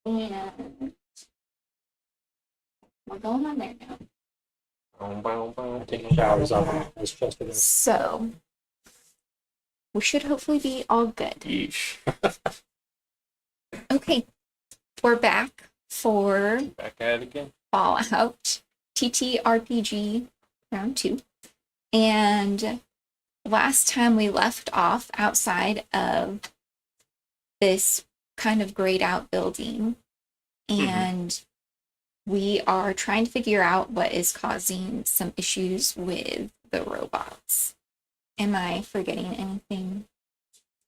And we're going on there now. Taking showers off this chest of So we should hopefully be all good. Yeesh. Okay, we're back for Back at it again. Fallout TTRPG round 2. And last time we left off outside of this kind of grayed out building, and we are trying to figure out what is causing some issues with the robots. Am I forgetting anything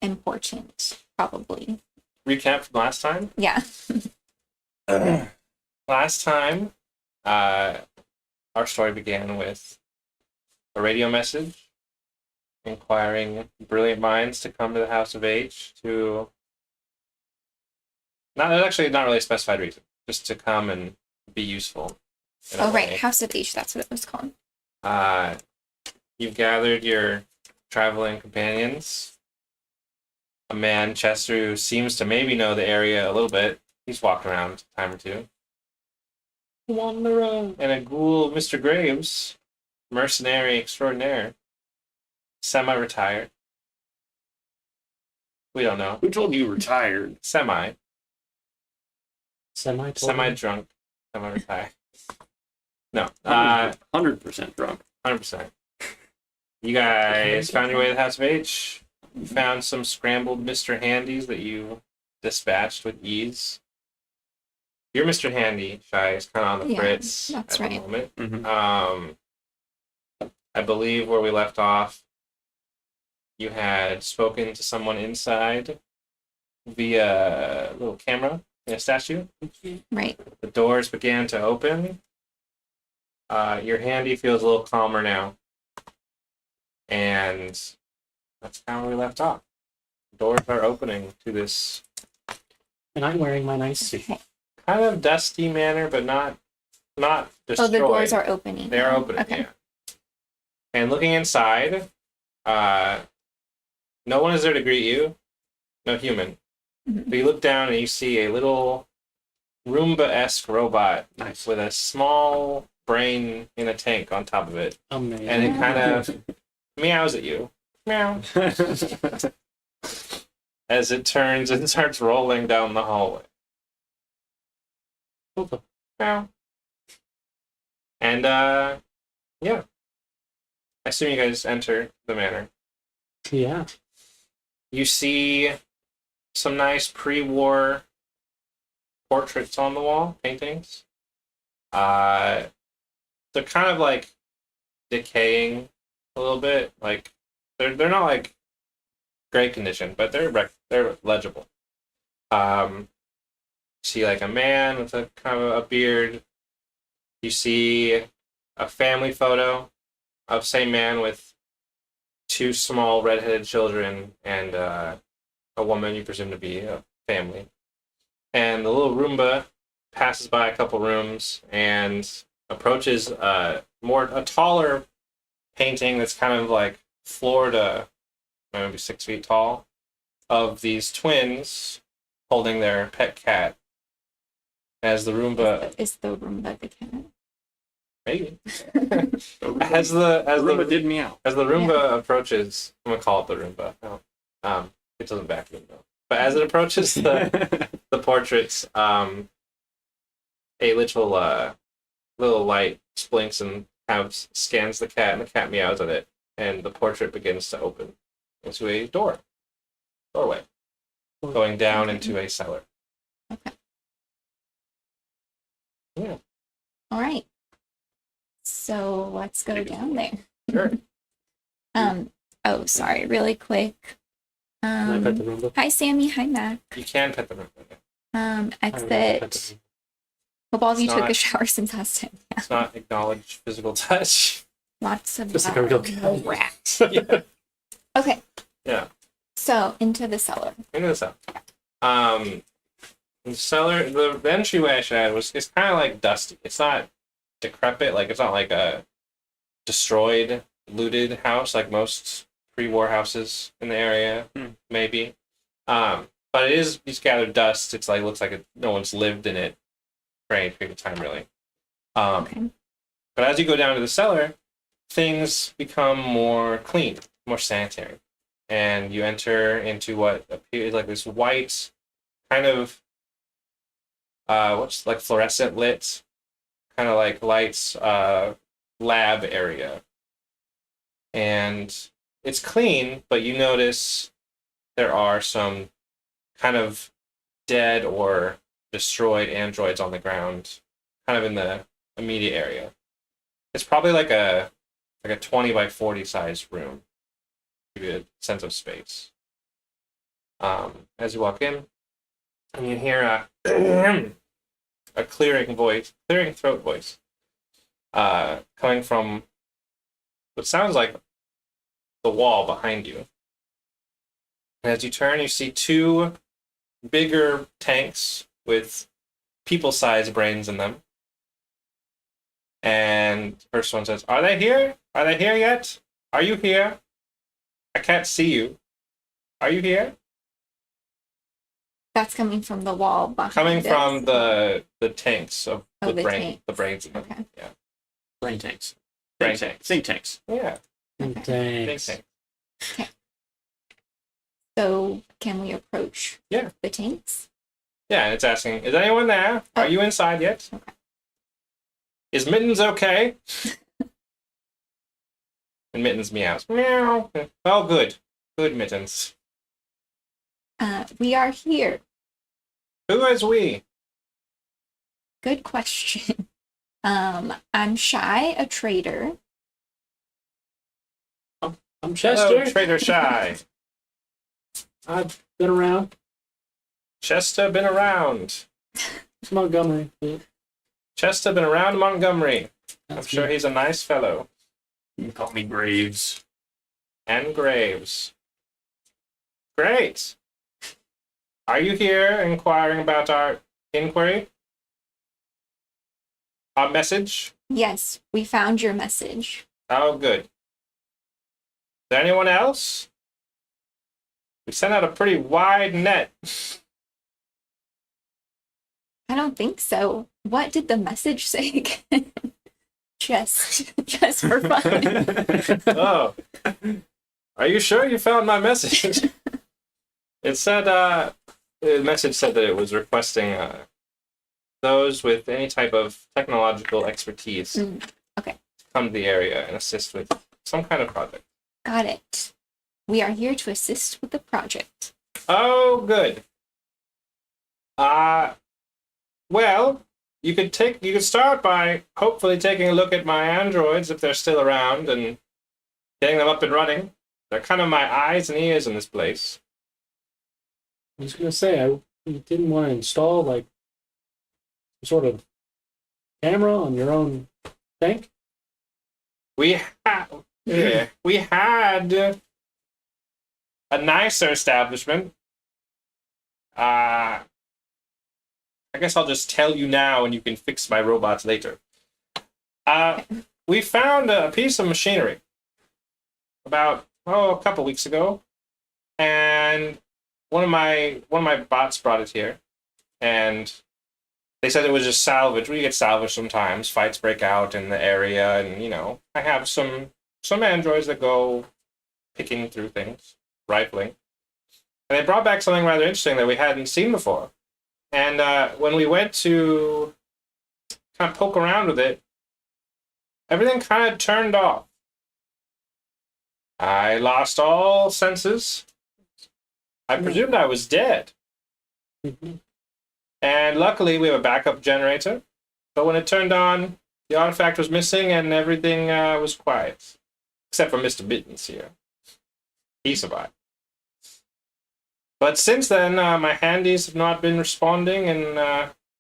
important? Probably. Recap from last time. Yeah. Last time, our story began with a radio message inquiring brilliant minds to come to the House of H to... There's actually not really a specified reason. Just to come and be useful. Oh, right. House of H, that's what it was called. You've gathered your traveling companions. A man, Chester, who seems to maybe know the area a little bit. He's walked around a time or two. Wanderer. And a ghoul, Mr. Graves, mercenary extraordinaire, semi-retired. We don't know. Who told you retired? Semi-drunk, Semi-drunk. semi-retired. No, 100% drunk. 100%. You guys found your way to the House of H. You found some scrambled Mr. Handies that you dispatched with ease. Your Mr. Handy, Shy, is kind of on the fritz at the moment. I believe where we left off, you had spoken to someone inside via a little camera in a statue. Right. The doors began to open. Your Handy feels a little calmer now. And that's kind of where we left off. Doors are opening to this And I'm wearing my nice suit. kind of dusty manner, but not destroyed. Oh, the doors are opening. They are opening, Okay. yeah. And looking inside, no one is there to greet you. No human. But you look down and you see a little Roomba-esque robot with a small brain in a tank on top of it. Amazing. And it kind of meows at you. Meow. As it turns and starts rolling down the hallway. Meow. And, yeah. I assume you guys enter the manor. Yeah. You see some nice pre-war portraits on the wall, paintings. They're kind of like decaying a little bit. Like they're not like great condition, but they're legible. See like a man with a kind of a beard. You see a family photo of same man with two small redheaded children and a woman you presume to be a family. And the little Roomba passes by a couple rooms and approaches a taller painting that's kind of like floor to maybe 6 feet tall of these twins holding their pet cat. As the Roomba Is the Roomba the cat? maybe as the Roomba did meow. As the Roomba approaches, I'm gonna call it the Roomba. No, it doesn't vacuum though. But as it approaches the portraits, a little light blinks and kind of scans the cat, and the cat meows at it, and the portrait begins to open into a doorway, going down into a cellar. Okay. Yeah. All right. So let's go down there. Sure. Oh, sorry. Really quick. Can I pet the Roomba? Hi, Sammy. Hi, Mac. You can pet the Roomba. Exit. Hope all of you It's took a not- shower since last time. Yeah. It's not acknowledged physical touch. Lots of Just like a real cat. rat. Yeah. Okay. Yeah. So into the cellar. Into the cellar. The cellar, the entryway I should add it's kind of like dusty. It's not decrepit, like it's not like a destroyed, looted house like most pre-war houses in the area, maybe. But it is, it's gathered dust. It's like, looks like no one's lived in it for any period of time, really. Okay. But as you go down to the cellar, things become more clean, more sanitary. And you enter into what appears like this white, kind of, what's like fluorescent lit, kind of like lights, lab area. And it's clean, but you notice there are some kind of dead or destroyed androids on the ground, kind of in the immediate area. It's probably like a 20 by 40 size room. Give you a sense of space. As you walk in, and you hear a clearing throat voice, coming from what sounds like the wall behind you. And as you turn, you see two bigger tanks with people-sized brains in them. And the first one says, "Are they here? Are they here yet? Are you here? I can't see you. Are you here?" That's coming from the wall behind Coming us. from the tanks of Oh, the the tanks. brains in them. Okay. Yeah. Brain tanks. Brain Think tanks. Yeah. Okay. Big Thanks. tank. So can we approach Yeah. the tanks? Yeah, and it's asking, "Is anyone there? Oh. Are you inside yet? Okay. Is Mittens okay?" And Mittens meows. Meow. Oh, good. Good, Mittens. We are here. Who is we? Good question. I'm Shy, a trader. I'm Chester. Hello, Trader Shy. I've been around. Chester been around. It's Montgomery. Yeah, Chester been around Montgomery. I'm that's sure me. he's a nice fellow. You can call me Graves. And Graves. Great. Are you here inquiring about our inquiry? Our message? Yes, we found your message. Oh, good. Is there anyone else? We sent out a pretty wide net. I don't think so. What did the message say again? just for fun. Oh. Are you sure you found my message? It said, the message said that it was requesting those with any type of technological expertise Okay. to come to the area and assist with some kind of project. Got it. We are here to assist with the project. Oh, good. Well, you could start by hopefully taking a look at my androids if they're still around and getting them up and running. They're kind of my eyes and ears in this place. I was gonna say you didn't want to install like some sort of camera on your own tank. We had a nicer establishment. I guess I'll just tell you now and you can fix my robots later. We found a piece of machinery about a couple weeks ago, and one of my bots brought it here, and they said it was just salvage. We get salvage sometimes. Fights break out in the area, and I have some androids that go picking through things, rifling, and they brought back something rather interesting that we hadn't seen before. And when we went to kind of poke around with it, everything kind of turned off. I lost all senses. I presumed I was dead. And luckily, we have a backup generator. But when it turned on, the artifact was missing and everything was quiet. Except for Mr. Mittens here. He survived. But since then, my handies have not been responding, and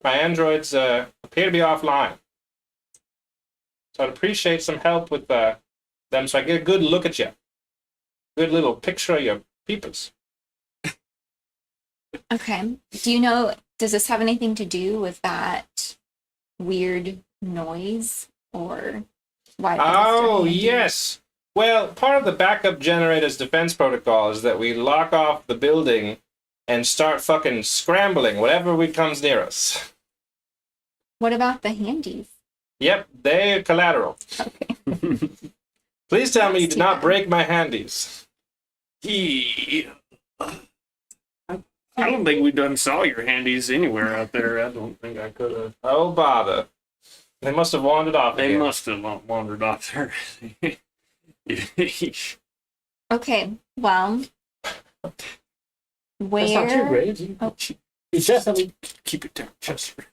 my androids appear to be offline. So I'd appreciate some help with them so I get a good look at you. Good little picture of your peepers. Okay. Do you know, does this have anything to do with that weird noise or why? Oh, yes. Well, part of the backup generator's defense protocol is that we lock off the building and start fucking scrambling whatever we comes near us. What about the handies? Yep, they're collateral. Okay. Please tell me you That's did too not bad. break my handies. I don't think we done saw your handies anywhere out there. I don't think I could have. Oh, bother. They must have wandered off They again. must have wandered off there. Okay, well, where? That's not too great. You, Oh. you definitely Keep it down, Chester.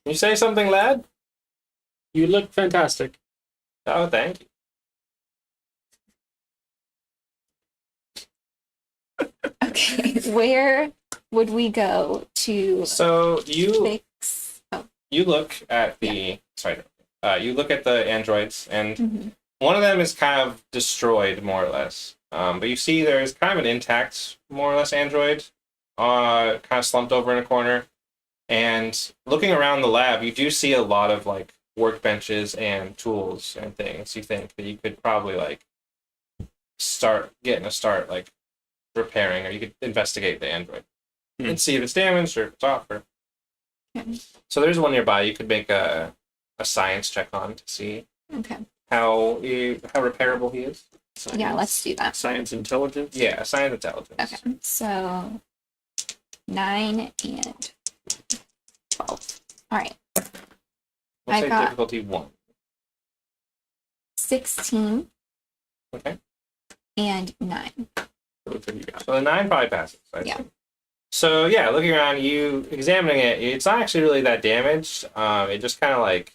You say something, lad? you look fantastic. Oh, thank you. Okay, where would we go to So you fix? Oh, you look at the you look at the androids, and mhm. one of them is kind of destroyed, more or less. But you see there's kind of an intact, more or less, android, kind of slumped over in a corner. And looking around the lab, you do see a lot of like workbenches and tools and things. You think that you could probably like start like repairing, or you could investigate the android and see if it's damaged or if it's off. Or... Okay. So there's one nearby. You could make a science check on to see Okay, how repairable he is. yeah, let's do that. Science intelligence. Yeah, science intelligence. Okay, so 9 and 12. All right, We'll I say got- difficulty 1. 16 Okay. and 9. So the 9 probably passes. I Yeah. think. So yeah, looking around, you examining it, it's not actually really that damaged. It just kind of like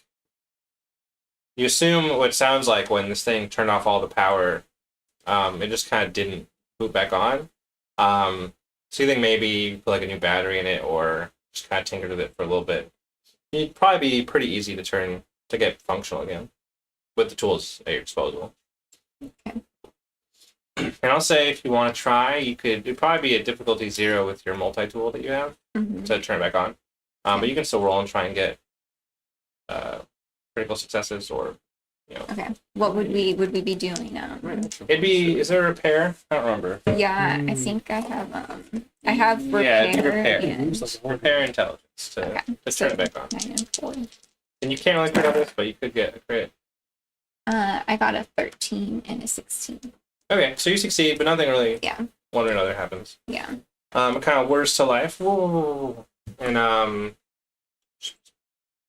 you assume what it sounds like when this thing turned off all the power. It just kind of didn't boot back on. So you think maybe you put like a new battery in it, or just kind of tinkered with it for a little bit. It'd probably be pretty easy to get functional again with the tools at your disposal. Okay. And I'll say if you want to try, it'd probably be a difficulty 0 with your multi-tool that you have Mhm. to turn it back on. But you can still roll and try and get critical successes, or Okay, what would we be doing? is there a repair? I don't remember. Yeah, I think I have repair, Yeah, it'd be repair. and Repair intelligence to Okay, turn so it back on. 9 and 4. And you can't really crit on this, but you could get a crit. I got a 13 and a 16. Okay, so you succeed, but nothing really Yeah. one or another happens. Yeah. It kind of whirs to life. And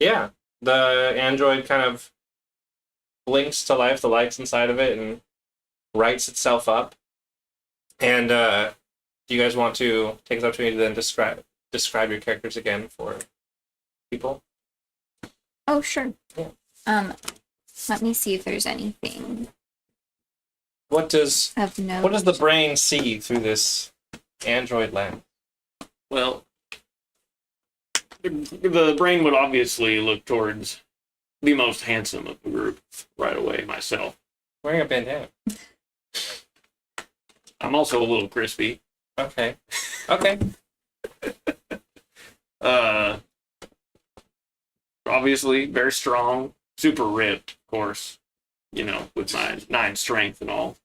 yeah, the android kind of blinks to life, the lights inside of it, and rights itself up. And do you guys want to take this opportunity to then describe your characters again for people? Oh, sure. Yeah. Let me see if there's anything What does of note. the brain see through this android lens? Well, the brain would obviously look towards the most handsome of the group right away, myself. Wearing a bandana. I'm also a little crispy. Okay. Okay. Obviously, very strong, super ripped, of course, with my 9 strength and all.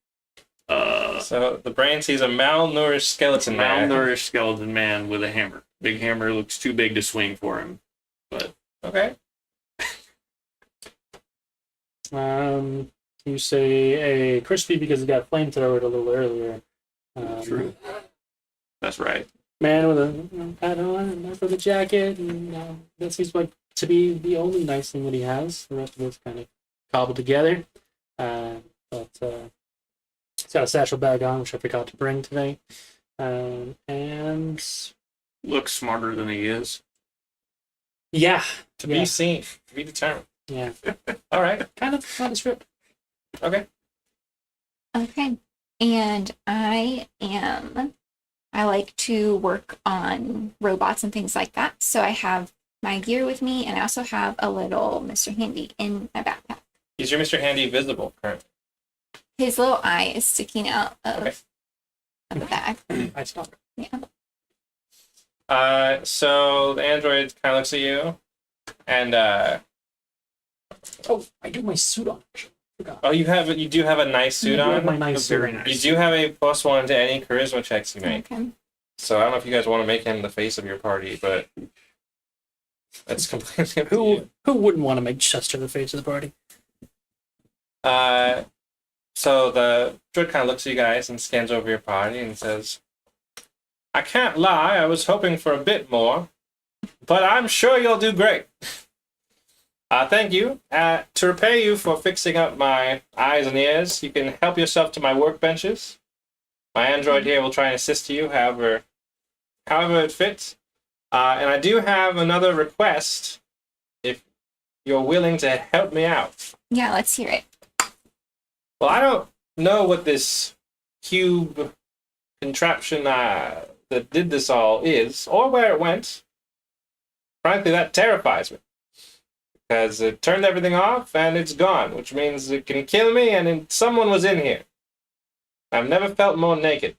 So the brain sees a malnourished skeleton man. Malnourished skeleton man with a hammer. Big hammer looks too big to swing for him. But Okay. You say a crispy because he got flamethrowered a little earlier. true. That's right. Man with a hat on and nice with a jacket, and that seems like to be the only nice thing that he has. The rest of it's kind of cobbled together. But he's got a satchel bag on, which I forgot to bring today. And Looks smarter than he is. yeah, To Yeah. be seen. To be determined. yeah, All right. kind of nondescript. Okay. Okay. And I like to work on robots and things like that. So I have my gear with me, and I also have a little Mr. Handy in my backpack. Is your Mr. Handy visible currently? His little eye is sticking out of, Okay. of the bag. I stop. Yeah. So the android kind of looks at you, and Oh, I do my suit on. Forgot. you do have a nice suit I on. have my nice suit. Very on. nice. You do have a +1 to any charisma checks you make. Okay. So I don't know if you guys want to make him the face of your party, but that's completely up to you. Who wouldn't want to make Chester the face of the party? So the druid kind of looks at you guys and scans over your party and says, I can't lie, I was hoping for a bit more, but I'm sure you'll do great. Thank you. To repay you for fixing up my eyes and ears, you can help yourself to my workbenches. My android here will try and assist you however it fits. And I do have another request if you're willing to help me out. Yeah, let's hear it. Well, I don't know what this cube contraption that did this all is, or where it went. Frankly, that terrifies me. Because it turned everything off, and it's gone, which means it can kill me, and someone was in here. I've never felt more naked.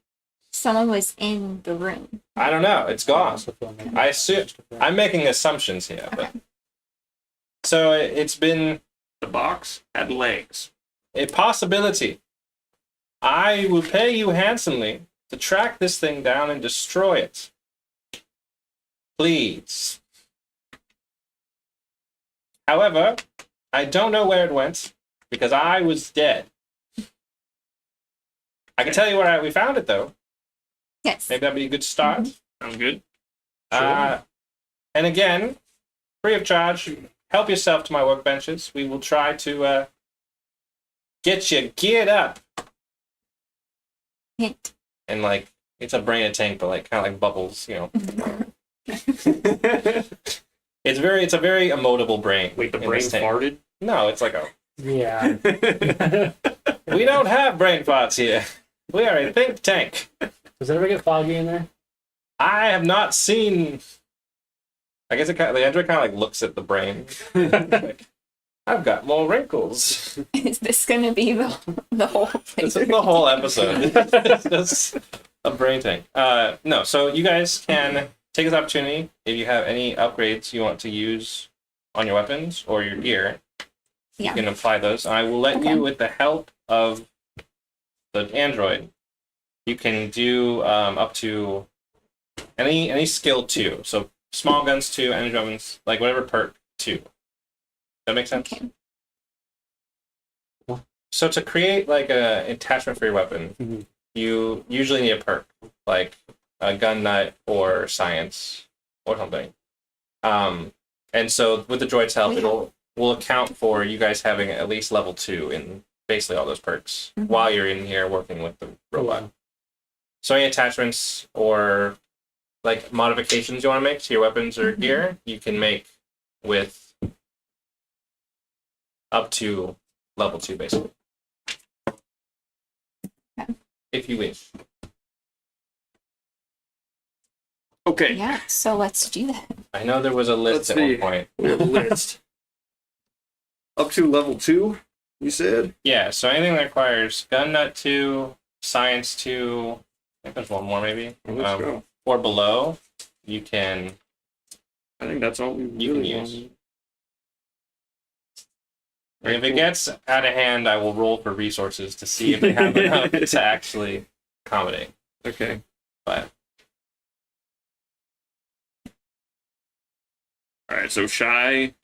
Someone was in the room. I don't know. It's gone. Okay. I assume I'm making assumptions here, but so it's been The box had legs. a possibility. I will pay you handsomely to track this thing down and destroy it. Please. However, I don't know where it went because I was dead. I can tell you where we found it, though. Yes. Maybe that'd be a good start. Sound good? And again, free of charge, help yourself to my workbenches. We will try to get you geared up. Hint. And, like, it's a brain a tank, but, like, kind of like bubbles, you know. It's a very emotable brain. Wait, the in brain this tank. farted? No, it's like a... Yeah. We don't have brain farts here. We are a think tank. Does it ever get foggy in there? I have not seen... I guess the android kind of like looks at the brain. Like, I've got more wrinkles. Is this going to be the whole thing? This is the whole episode. It's just a brain tank. No, so you guys can take this opportunity if you have any upgrades you want to use on your weapons or your gear. Yeah. You can apply those. I will let Okay. you, with the help of the android, you can do up to any skill 2. So small guns 2, energy weapons, like whatever perk 2. That makes sense? Okay. So to create like a attachment for your weapon, Mhm. you usually need a perk, like a gun nut or science or something. And so with the droid's help, will account for you guys having at least level 2 in basically all those perks Mhm. while you're in here working with the robot. Yeah. So any attachments or like modifications you want to make to your weapons or Mhm. gear, you can make with up to level 2 basically. Okay. If you wish. Okay. Yeah, so let's do that. I know there was a list Let's at see. one point. We have a list. Up to level 2, you said? Yeah, so anything that requires gun nut 2, science 2, I think there's one more maybe. Let's go. Or below, you can I think that's all we You really can want. use. And if it gets out of hand, I will roll for resources to see if they have enough to actually accommodate. Okay. But All right, so Shy,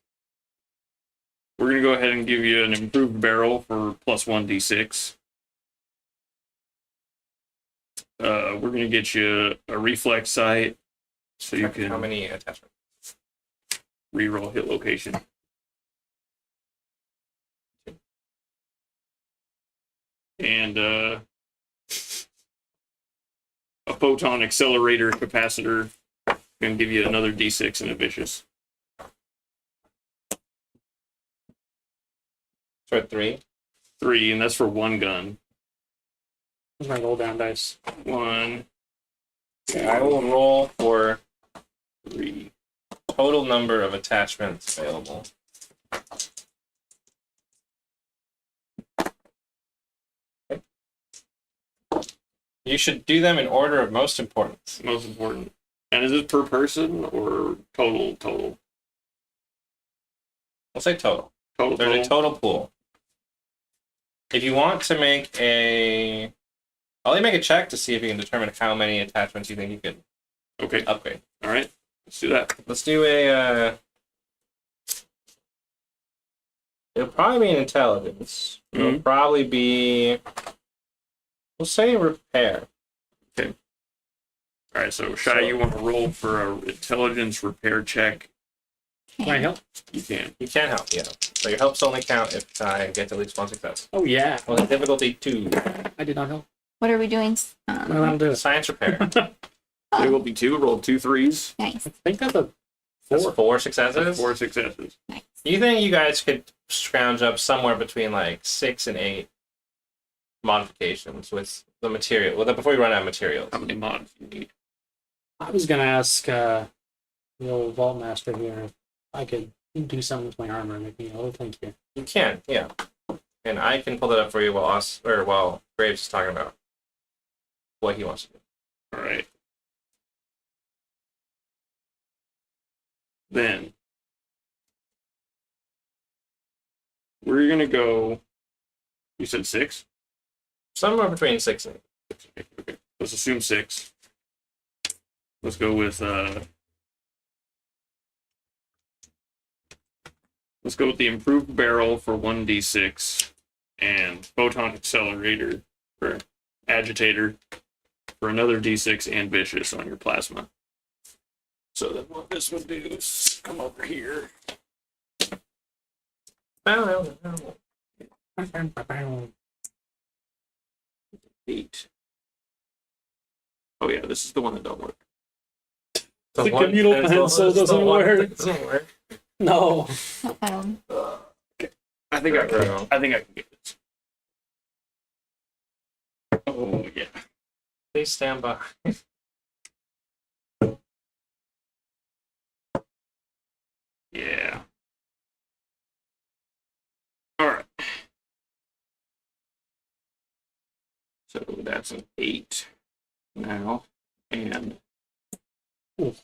we're going to go ahead and give you an improved barrel for plus 1d6. We're going to get you a reflex sight so you can how many attachments? reroll hit location. And a photon accelerator capacitor can give you another d6 and a vicious. So 3. 3, and that's for one gun. Where's my roll down dice? 1, I will roll for 3. total number of attachments available. Okay. You should do them in order of most importance. Most important. And is this per person or total? Total. We'll say total. Total. There's a total pool. If you want to make a I'll let you make a check to see if you can determine how many attachments you think you could Okay. upgrade. All right. Let's do that. Let's do a. It'll probably be an intelligence. It'll probably be. We'll say repair. All right. So, Shai, you want to roll for a intelligence repair check? Can I help? You can. You can help, yeah. So your helps only count if I get at least one success. Oh yeah. Well, the difficulty 2. I did not help. What are we doing? Well, that'll do it. Science repair. There will be 2. Roll 2 3s. Nice. I think that's a That's 4. 4 successes. 4 successes. Nice. You think you guys could scrounge up somewhere between like 6 and 8 modifications with the material? Well, before you run out of materials. How many mods do you need? I was gonna ask the old vault master here if I could do something with my armor and make me whole. Thank you. You can, yeah. And I can pull that up for you while Graves is talking about what he wants to do. All right. Then we're going to go. You said 6? Somewhere between 6 and 8. Okay. Let's assume 6. Let's go with the improved barrel for 1d6 and photon accelerator for agitator for another d6 and vicious on your plasma. So then what this would do is come over here. Oh, 8. Oh yeah, this is the one that don't work. The communal pencil doesn't work. Doesn't work. No. Um, I think I There we can. go. I think I can get this. Oh yeah. Please stand by. Yeah. All right. So that's an 8 now, and Ooh.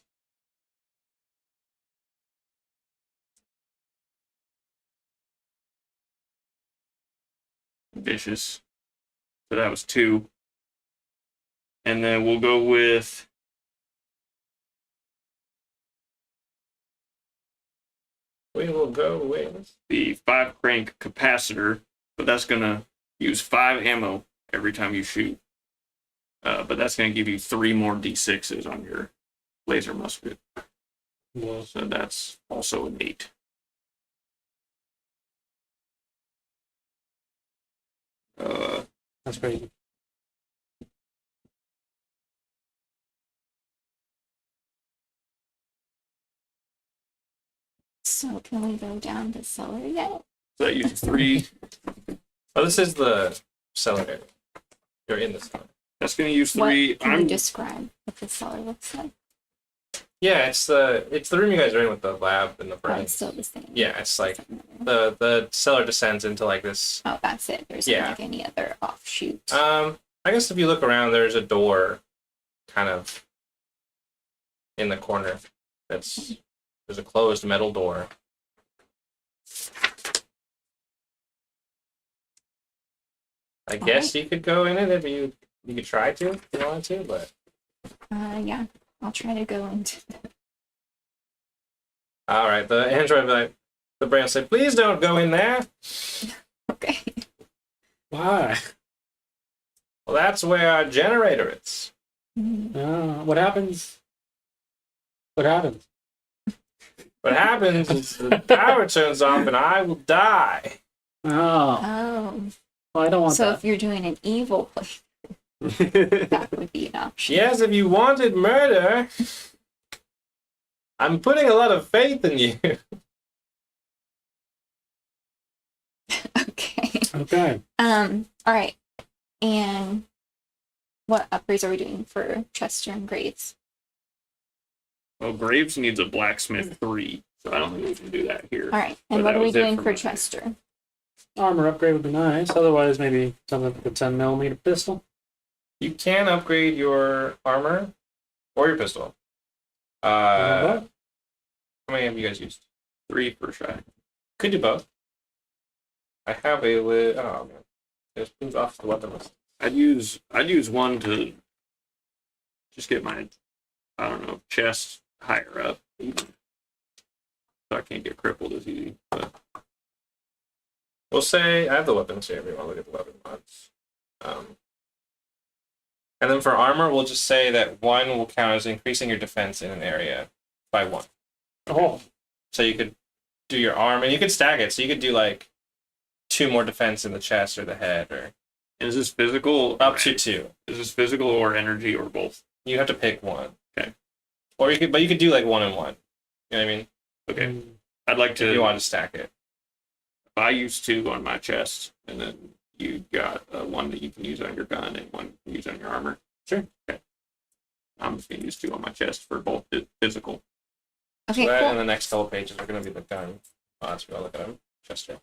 vicious. So that was 2. And then we'll go with We will go with. the 5 crank capacitor, but that's gonna use 5 ammo every time you shoot. But that's gonna give you 3 more d6s on your laser musket. Well, So that's also an 8. that's crazy. so can we go down the cellar yet? So that uses 3. Oh, this is the cellar area. You're in the cellar. That's gonna use What 3. can you describe what the cellar looks like? Yeah, it's the room you guys are in with the lab and the Oh, brain. it's still the same. Yeah, it's like Doesn't matter. the cellar descends into like this. Oh, that's it. There's Yeah. not like any other offshoot. I guess if you look around, there's a door, kind of, in the corner. There's a closed metal door. I guess you could go in it if you could try to if you wanted to, but Yeah, I'll try to go into. all right. The android will be like, the brain will say, "Please don't go in there." Okay. Why? Well, that's where our generator is. What happens? What happens? What happens is the power turns off and I will die. Oh, Oh, well, I don't want so that. if you're doing an evil play, that would be an option. Yes, if you wanted murder, I'm putting a lot of faith in you. Okay. Okay. All right. And what upgrades are we doing for Chester and Graves? Well, Graves needs a blacksmith 3, so I don't think we can do that here. All right. But And what that are we was it doing for for mine. Chester? Armor upgrade would be nice. Otherwise, maybe something like a 10mm pistol. You can upgrade your armor or your pistol. Uh, How many have you guys used? 3 for Shy. Could do both. I have a oh man, just moved off the weapon list. I'd use one to just get my, I don't know, chest higher up, even, so I can't get crippled as easy. But We'll say I have the weapons here. If you want to look at the weapon mods. And then for armor, we'll just say that 1 will count as increasing your defense in an area by 1. Oh, So you could do your arm, and you could stack it. So you could do like 2 more defense in the chest or the head, or is this physical? up to 2. Is this physical or energy or both? You have to pick one. Okay. Or you could do like 1 and 1. You know what I mean? Okay. I'd like If to. you want to stack it. I use 2 on my chest, and then you got one that you can use on your gun and one you can use on your armor. Sure. Okay. I'm just gonna use 2 on my chest for both physical. Okay, So that cool. and the next couple pages are going to be the gun mods. We'll look at them. Chester.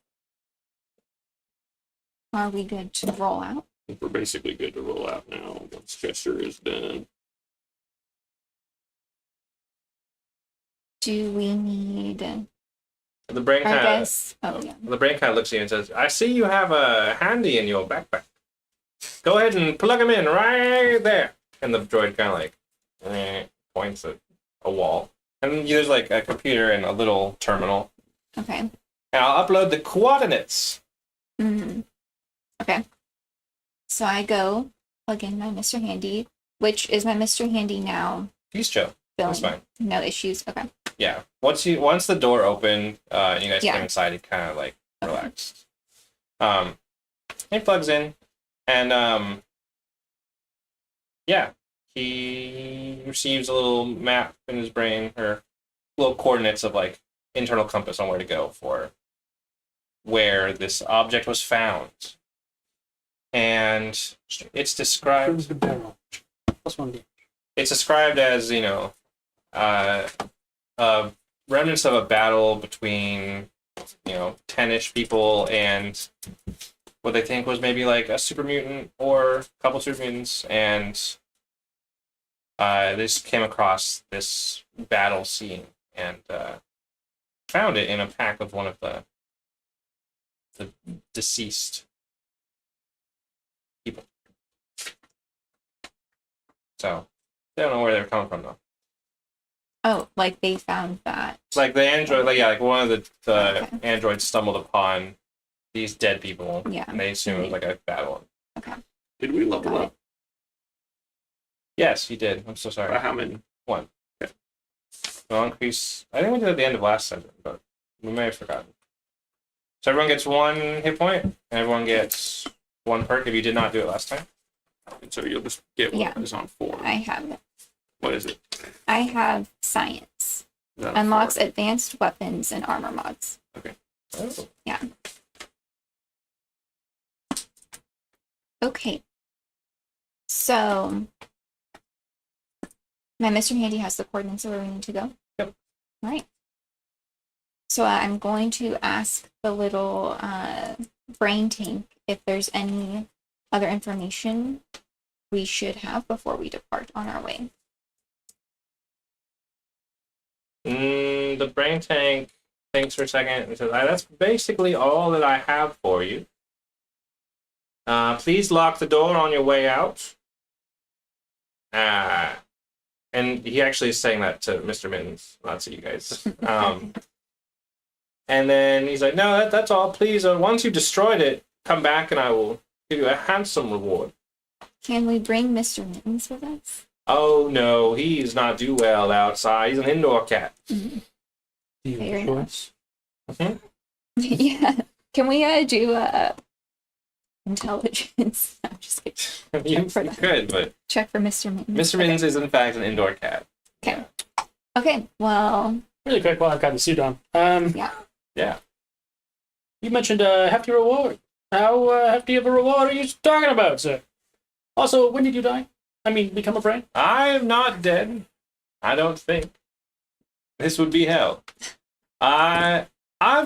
Are we good to roll out? I think we're basically good to roll out now once Chester is done. Do we need? The brain I kind guess. Oh yeah. the brain kind of looks at you and says, "I see you have a handy in your backpack. Go ahead and plug him in right there." And the droid kind of like points at a wall, and there's like a computer and a little terminal. Okay. And I'll upload the coordinates. Mm-hmm. Okay. So I go plug in my Mr. Handy, which is my Mr. Handy now. He's chill. That's Feeling fine. no issues. Okay. Yeah. Once the door opened, and you guys Yeah. came inside, he kind of like Okay. relaxed. He plugs in, and yeah, he receives a little map in his brain, or little coordinates of like internal compass on where to go for where this object was found, and it's described. Improve the barrel. +1 damage. It's described as, remnants of a battle between, 10-ish people and what they think was maybe like a super mutant or a couple super mutants, and they just came across this battle scene and found it in a pack of one of the deceased people. So they don't know where they're coming from though. Oh, like they found that. Like the android, like one of the Okay. androids stumbled upon these dead people, Yeah. and they assumed it was like a battle. Okay. Did we level Got up? Yes, you did. I'm so By sorry. how many? We'll increase. I think we did at the end of last session, but we may have forgotten. So everyone gets 1 hit point, and everyone gets 1 perk if you did not do it last time. And so you'll just get what Yeah. is on 4. I have. What is it? I have science. Is that a Unlocks 4? advanced weapons and armor mods. Oh. Okay. So my Mr. Handy has the coordinates of where we need to go. Yep. All right. So I'm going to ask the little brain tank if there's any other information we should have before we depart on our way. The brain tank thinks for a second and says, "That's basically all that I have for you. Please lock the door on your way out." And he actually is saying that to Mr. Mittens, not to you guys. And then he's like, "No, that's all. Please, once you've destroyed it, come back and I will give you a handsome reward." Can we bring Mr. Mittens with us? Oh, no, he does not do well outside. He's an indoor cat. Fair choice. Yeah. Can we do intelligence? I'm just kidding. You for that. could, but Check for Mr. Mittens. Mr. Mittens is, in fact, an indoor cat. Okay. Okay. Well, Really quick while I've got the suit on. Yeah. You mentioned a hefty reward. How hefty of a reward are you talking about, sir? Also, when did you die? I mean, become a brain? I'm not dead. I don't think. This would be hell. I've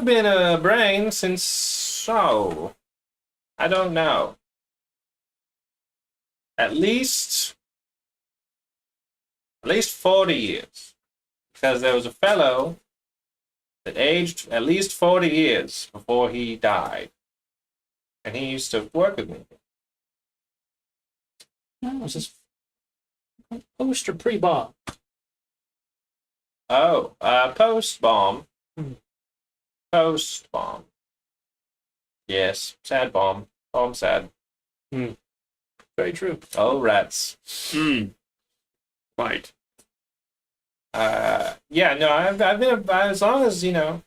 been a brain since, I don't know. At least 40 years. Because there was a fellow that aged at least 40 years before he died. And he used to work with me. What's this? Poster pre-bomb. Oh, post bomb. Hmm. Post bomb. Yes, sad bomb. Bomb sad. Very true. Oh, rats. Right. Yeah, no, I've been as long as I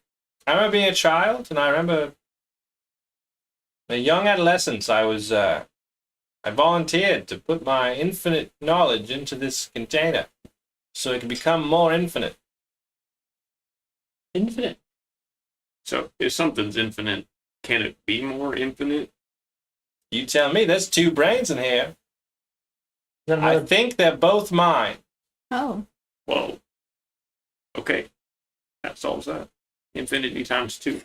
remember being a child, and I remember a young adolescence. I volunteered to put my infinite knowledge into this container, so it can become more infinite. Infinite. So if something's infinite, can it be more infinite? You tell me. There's 2 brains in here. Is that I another- think they're both mine. Oh, Well, okay. That solves that. Infinity times 2.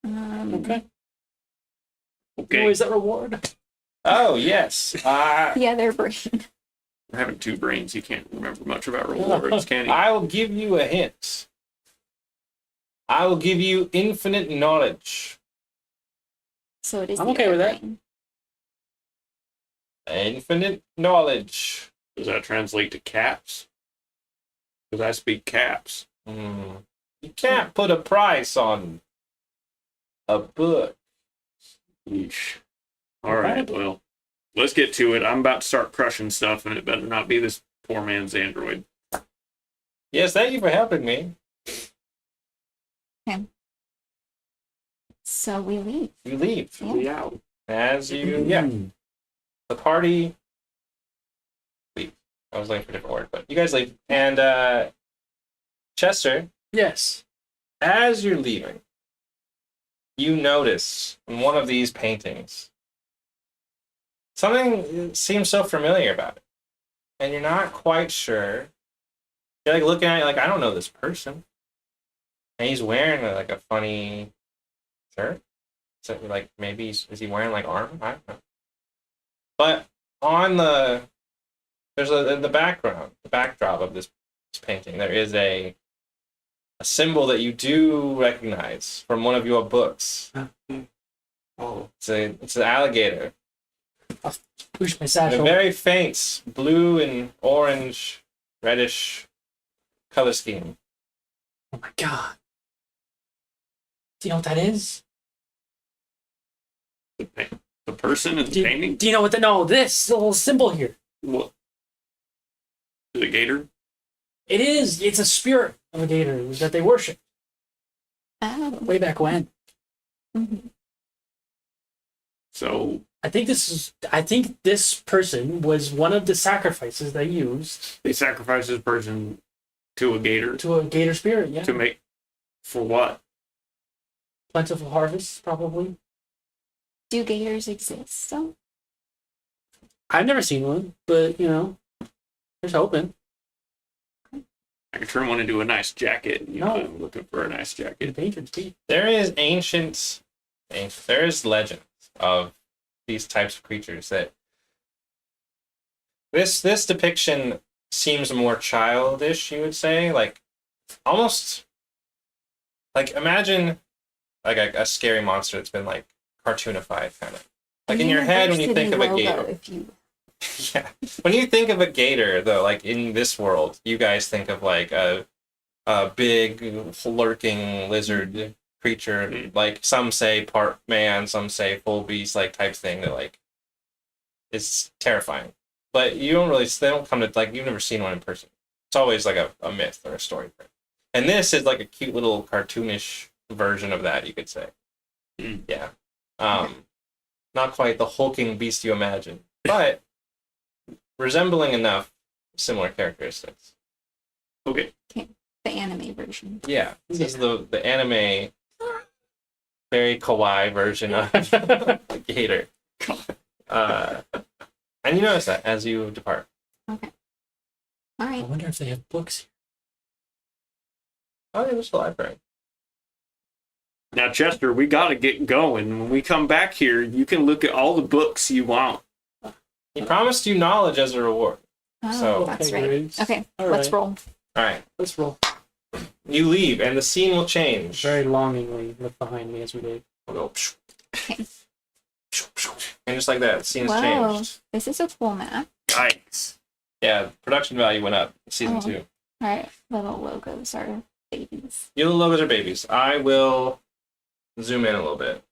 Okay. Okay. Oh, is that reward? Oh yes. the other brain. Having 2 brains, you can't remember much about rewards, can you? I will give you a hint. I will give you infinite knowledge. So it is. I'm the okay other with that. brain. Infinite knowledge. Does that translate to caps? Because I speak caps. You can't put a price on a book. Yeesh. All right, well, let's get to it. I'm about to start crushing stuff, and it better not be this poor man's android. Yes, thank you for helping me. So we leave. You leave. Yeah. We out. As you, the party. Leave. I was looking for a different word, but you guys leave. And Chester, Yes. as you're leaving, you notice in one of these paintings something seems so familiar about it, and you're not quite sure. You're like looking at it, like I don't know this person, and he's wearing like a funny shirt. So like maybe is he wearing like armor? I don't know. But on there's in the background, the backdrop of this painting, there is a symbol that you do recognize from one of your books. Oh, It's an alligator. Push my A satchel. very faint blue and orange, reddish color scheme. Oh my god. Do you know what that is? the person in the Do, painting? do you know what the no? This little symbol here. What? The gator? It is. It's a spirit of a gator that they worship Oh. way back when. Mhm. So I think this person was one of the sacrifices they used they sacrifice this person to a gator to a gator spirit. Yeah. to make for what? Plentiful harvest, probably. Do gators exist still? I've never seen one, but there's hoping. I can turn one into a nice jacket. No. I'm looking for a nice The jacket. patrons be. There is there is legends of these types of creatures that this depiction seems more childish, you would say, like almost like imagine like a scary monster that's been like cartoonified kind of. Like in your head when you think of a gator. If you Yeah. When you think of a gator, though, like in this world, you guys think of like a big lurking lizard creature. Like some say part man, some say full beast, like type thing that like is terrifying. But you don't really, they don't come to like you've never seen one in person. It's always like a myth or a story. And this is like a cute little cartoonish version of that, you could say. Mm. Yeah. Not quite the hulking beast you imagine, but resembling enough similar characteristics. Okay. the anime version. Yeah, this is the anime, very kawaii version of the gator. And you notice that as you depart. All I right. wonder if they have books. Oh, yeah, there's the library. Now, Chester, we got to get going. When we come back here, you can look at all the books you want. He promised you knowledge as a reward. Oh, So- that's Okay, right. Graves. Okay, All let's right. roll. All right, Let's roll. you leave, and the scene will change. Very longingly look behind me as we leave. We'll go. Okay. And just like that, the scene has Whoa. changed. This is a cool map. Yikes. Yeah, production value went up in season Oh. 2. Our little logos are babies. Your little logos are babies. I will zoom in a little bit.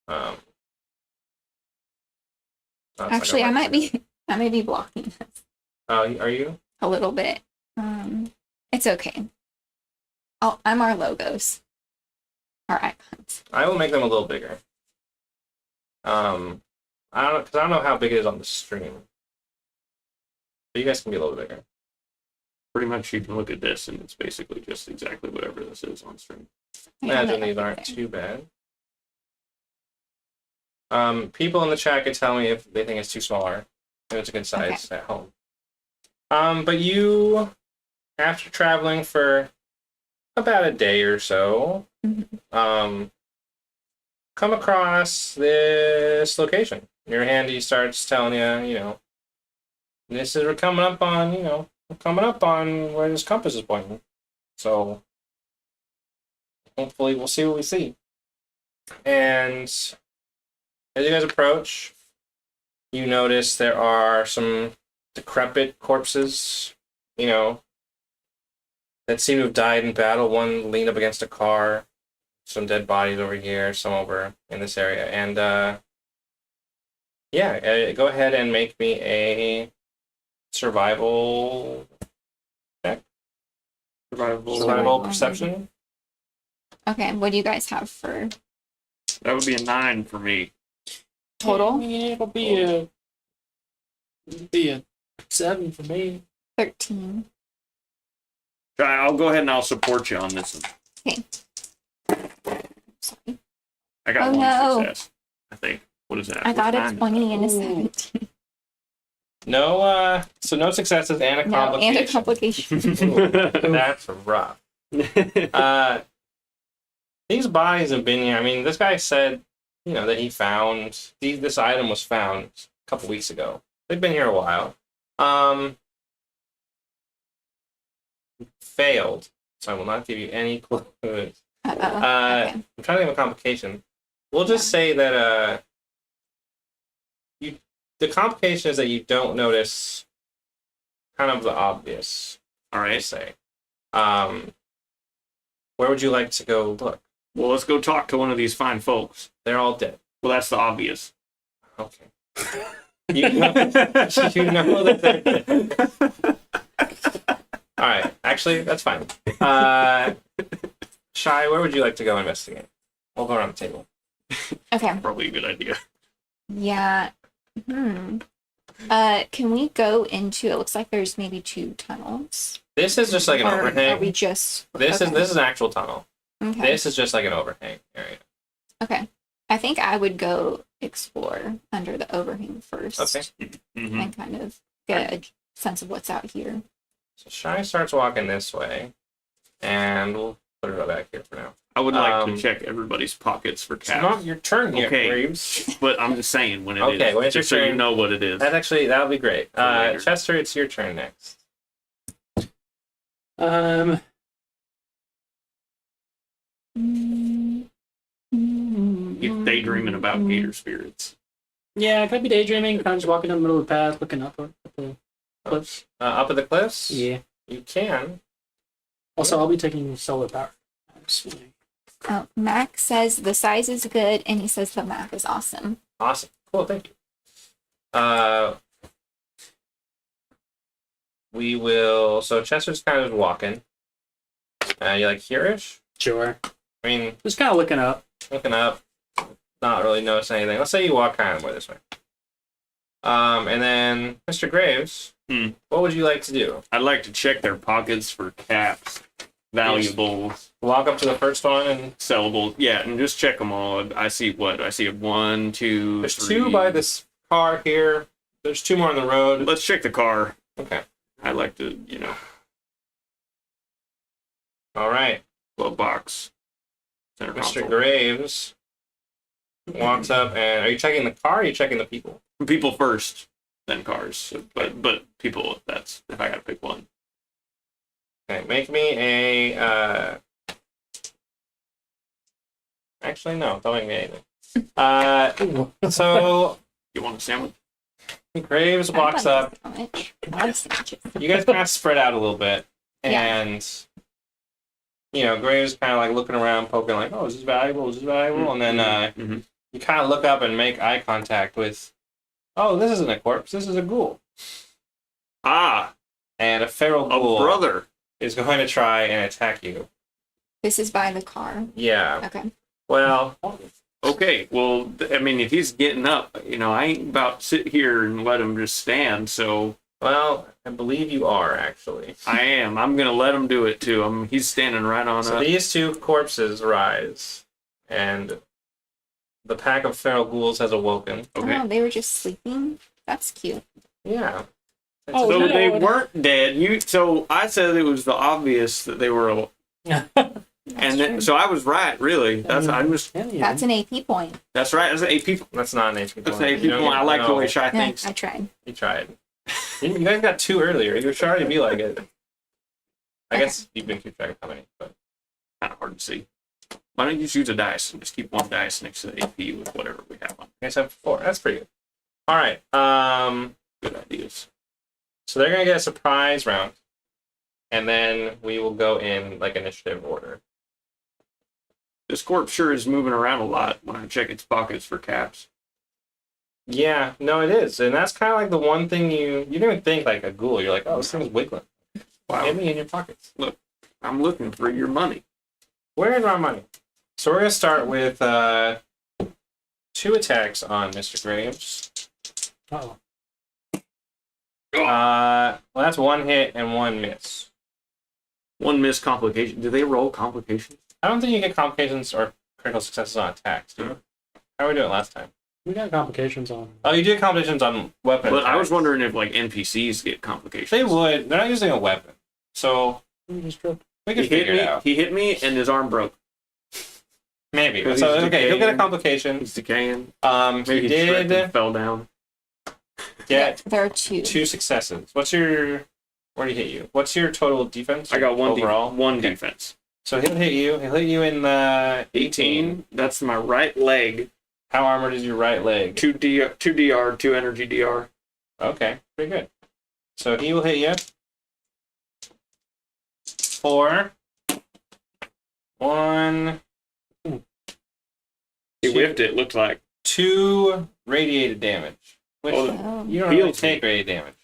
Oh, it's not Actually, gonna I work. might be blocking this Are you? a little bit. It's okay. I'm our logos, our icons. I will make them a little bigger. I don't know how big it is on the stream. But you guys can be a little bit bigger. Pretty much you can look at this and it's basically just exactly whatever this is on stream. Imagine these aren't too bad. People in the chat could tell me if they think it's too small, if it's a good size at home. But you, after traveling for about a day or so, come across this location. Your handy starts telling you, this is we're coming up on where this compass is pointing. So hopefully we'll see what we see. And as you guys approach, you notice there are some decrepit corpses, that seem to have died in battle. One leaned up against a car, some dead bodies over here, some over in this area. And go ahead and make me a survival check. Survival perception. Okay, what do you guys have for That would be a 9 for me. total? Yeah, it'll be a 7 for me. 13. I'll go ahead and I'll support you on this one. Okay. Sorry. I got Oh, one no. success, I think. What is that? I got What's a 9? 20 and a 17. No successes and a No, complication. and a complication. Ooh, that's rough. These bodies have been here. I mean, this guy said, that he found this item was found a couple weeks ago. They've been here a while. Failed. So I will not give you any clues. Okay. I'm trying to think of a complication. We'll just say that the complication is that you don't notice kind of the obvious. All I right. say. Where would you like to go look? Well, let's go talk to one of these fine folks. They're all dead. Well, that's the obvious. Okay. You know that they're all right. Actually, that's fine. Shy, where would you like to go investigate? We'll go around the table. Okay. Probably a good idea. Yeah. Can we go into? It looks like there's maybe 2 tunnels. This is just like an Or overhang. are we just? This is an actual tunnel. Okay. This is just like an overhang area. Okay. I think I would go explore under the overhang first. Okay. Mm-hmm. And kind of get a sense of what's out here. So Shy starts walking this way, and we'll put it back here for now. I would like to check everybody's pockets for It's caps. not your turn yet, Okay. Graves. But I'm just saying when it is. Okay, when it's just your so you turn. know what it is. That'll be great. For later. Chester, it's your turn next. You're daydreaming about gator spirits. Yeah, could I be daydreaming? Kind of just walking down the middle of the path, looking up at the cliffs. Up at the cliffs? Yeah. You can. Also, I'll be taking solar power. Oh, Mac says the size is good, and he says the map is awesome. Awesome. Cool, thank you. We will. So Chester's kind of walking. You like here-ish? Sure. I mean, Just kind of looking up. looking up, not really notice anything. Let's say you walk kind of more this way. And then, Mr. Graves, what would you like to do? I'd like to check their pockets for caps, valuables, Walk up to the first one, and sellables. Yeah, and just check them all. I see what? I see 1, 2, there's 3. 2 by this car here. There's 2 more on the road. Let's check the car. Okay. I like to, All right. glove box. Center Mr. console. Graves walks up, and are you checking the car or are you checking the people? People first, then cars. But people, that's if I gotta pick one. Okay, make me a. Actually, no, don't make me anything. So You want a sandwich? Graves walks up. Love sandwiches. You guys kind of spread out a little bit, Yeah. and Graves kind of like looking around, poking like, "Oh, is this valuable? Is this valuable?" And then Mm-hmm. you kind of look up and make eye contact with, "Oh, this isn't a corpse. This is a ghoul." Ah, And a feral a ghoul brother. is going to try and attack you. This is by the car. Yeah. Okay. Well, Okay, well, I mean, if he's getting up, I ain't about to sit here and let him just stand, so I believe you are actually. I am. I'm going to let him do it to him. He's standing right on So up. these two corpses rise, and the pack of feral ghouls has awoken. Okay. Oh, they were just sleeping. That's cute. Yeah. Oh, So no. they weren't dead. So I said it was the obvious that they were, so I was right, really. That's That's an AP point. that's right. That's an AP. That's not an HP point. That's an AP You don't point. get- I like the no, way Shy Yeah, thinks. I tried. You tried. You guys got 2 earlier. You should already be like it. I guess you've been keeping track of how many, but Kind of hard to see. Why don't you just use a dice and just keep one dice next to the AP with whatever we have on? you guys have 4. That's pretty good. All right. Good ideas. So they're gonna get a surprise round, and then we will go in like initiative order. This corpse sure is moving around a lot when I check its pockets for caps. Yeah, no, it is, and that's kind of like the one thing you didn't even think like a ghoul. You're like, oh, this thing's wiggling. Wow. Get me in your pockets. I'm looking for your money. Where's my money? So we're gonna start with 2 attacks on Mr. Graves. Oh, Well, that's 1 hit and 1 miss. One missed complication. Do they roll complications? I don't think you get complications or critical successes on attacks, do you? How did we do it last time? we got complications on. Oh, you do complications on weapon But I was attacks. wondering if like NPCs get complications. They would. They're not using a weapon, so We just dropped- we He could hit figure me. it out. He hit me, and his arm broke. Maybe. Because So he's okay, he'll get a decaying. complication. He's decaying. He Maybe he tripped did and fell down. get There are 2. 2 successes. What's your? Where did he hit you? What's your total defense? I got one overall. one Okay. defense. So he'll hit you. He'll hit you in the 18. That's my right leg. How armored is your right leg? 2 DR, 2 energy DR. Okay, pretty good. So he will hit you. 4. 1. He whiffed it. Looked like 2 radiated damage. Which Oh, Oh. you don't really heals me. take radiated damage.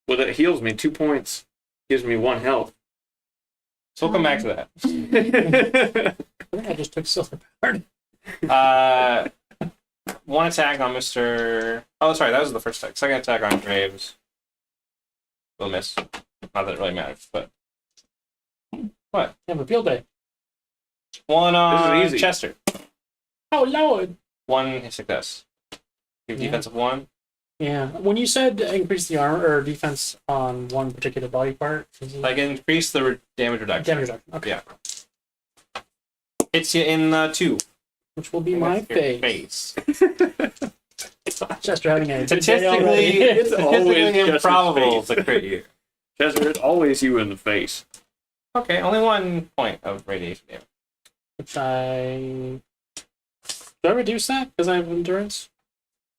well, that heals me 2 points. Gives me 1 health. So we'll come back to that. I think I just took silver powered. 1 attack on Mr. Oh, sorry, that was the first attack. Second attack on Graves. Will miss. Not that it really matters, but Have a field day. 1 on This is easy. Chester. Oh Lord. 1 success. Give Yeah. defense of 1. Yeah. When you said increase the armor or defense on one particular body part, is it Like increase the damage reduction. damage reduction? Okay. Yeah. Hits you in 2. Which will be my Your face. face. Chester having a good day Statistically, already. It's always statistically Chester's improbable face. to crit you. Chester, it's always you in the face. Okay, only 1 point of radiation damage. Which I do I reduce that because I have endurance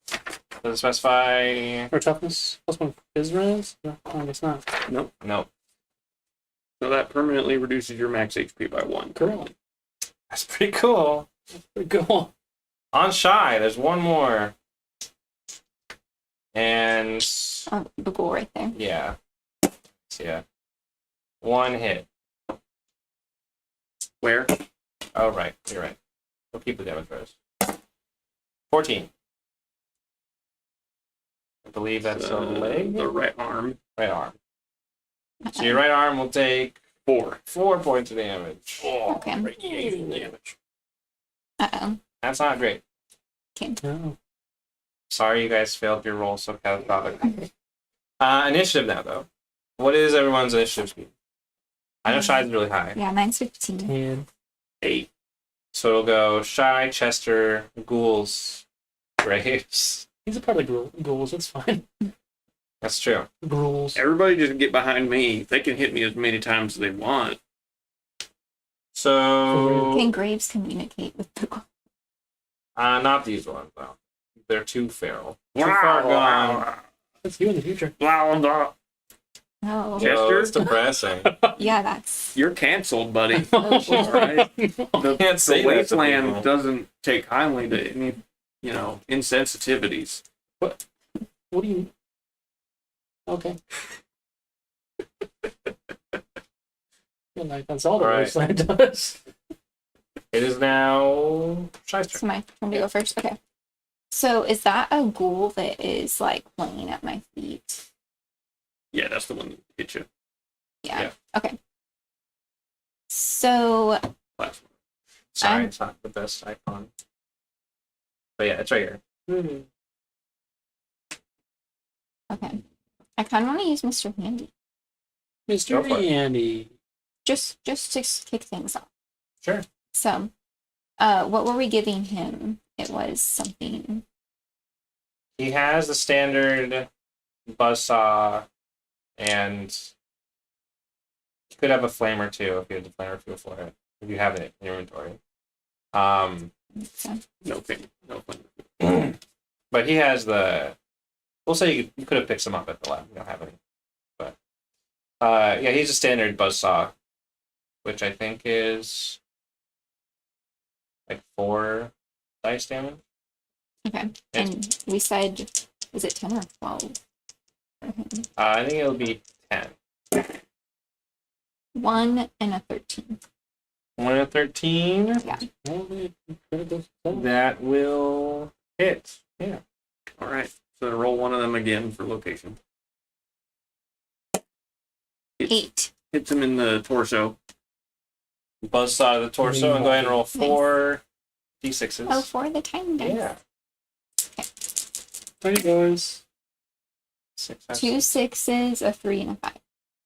Does it specify? or toughness? Plus 1 is runs? No, I guess not. No. So that permanently reduces your max HP by 1. Cool. That's pretty cool. Pretty cool. On Shy, there's 1 more. And Oh, the ghoul right there. yeah. Yeah. 1 hit. Where? Oh, right. You're right. We'll keep the damage first. 14. I believe that's a leg. The right arm. Right arm. So your right arm will take 4. 4 points of damage. Okay. Radiation damage. Uh-oh. That's not great. No. Sorry you guys failed your roll so catastrophic. Initiative now, though. What is everyone's initiative speed? I know Shy's really high. Yeah, mine's 15. 10. 8. So it'll go Shy, Chester, Ghouls, Graves. He's a part of the ghouls. It's fine. That's true. Ghouls. Everybody just get behind me. They can hit me as many times as they want. So, Can Graves communicate with the ghoul? not these ones, though. they're too feral. Too far gone. That's you in the future. Blah, blah. Oh, Yeah. Oh, it's depressing. yeah, that's. You're canceled, buddy. Oh, shit. All right. The, Can't say the that to wasteland people. doesn't take kindly to any, insensitivities. What do you? Okay. Well, like, that's all the Alright. wasteland does. It is now Shy's It's turn. my turn to go first. Okay. So is that a ghoul that is like laying at my feet? Yeah, that's the one that hit you. Yeah. Yeah. Okay. So Last one. Sorry, I'm- it's not the best icon. But yeah, it's right here. okay, I kind of want to use Mr. Handy Mr. Go for it. Andy. just to kick things off. Sure. So, what were we giving him? It was something. He has the standard buzzsaw, and he could have a flamer too if you had the flamer fuel for it. If you have it in your inventory. So, No thing. No fun. But he has the. We'll say you could have picked some up at the lab. You don't have any. But yeah, he's a standard buzzsaw, which I think is like 4 dice damage. okay, and we said, was it 10 or 12 for him? I think it'll be 10. 1 and a 13. 1 and a 13. Yeah. That will hit. Yeah. All right. So roll one of them again for location. Hits, 8. hits him in the torso. Buzzsaw of the torso, and go ahead and roll 4 d6s. Oh, for the tiny dice. Yeah. There he goes. 6, that's- 2 6s, a 3, and a 5.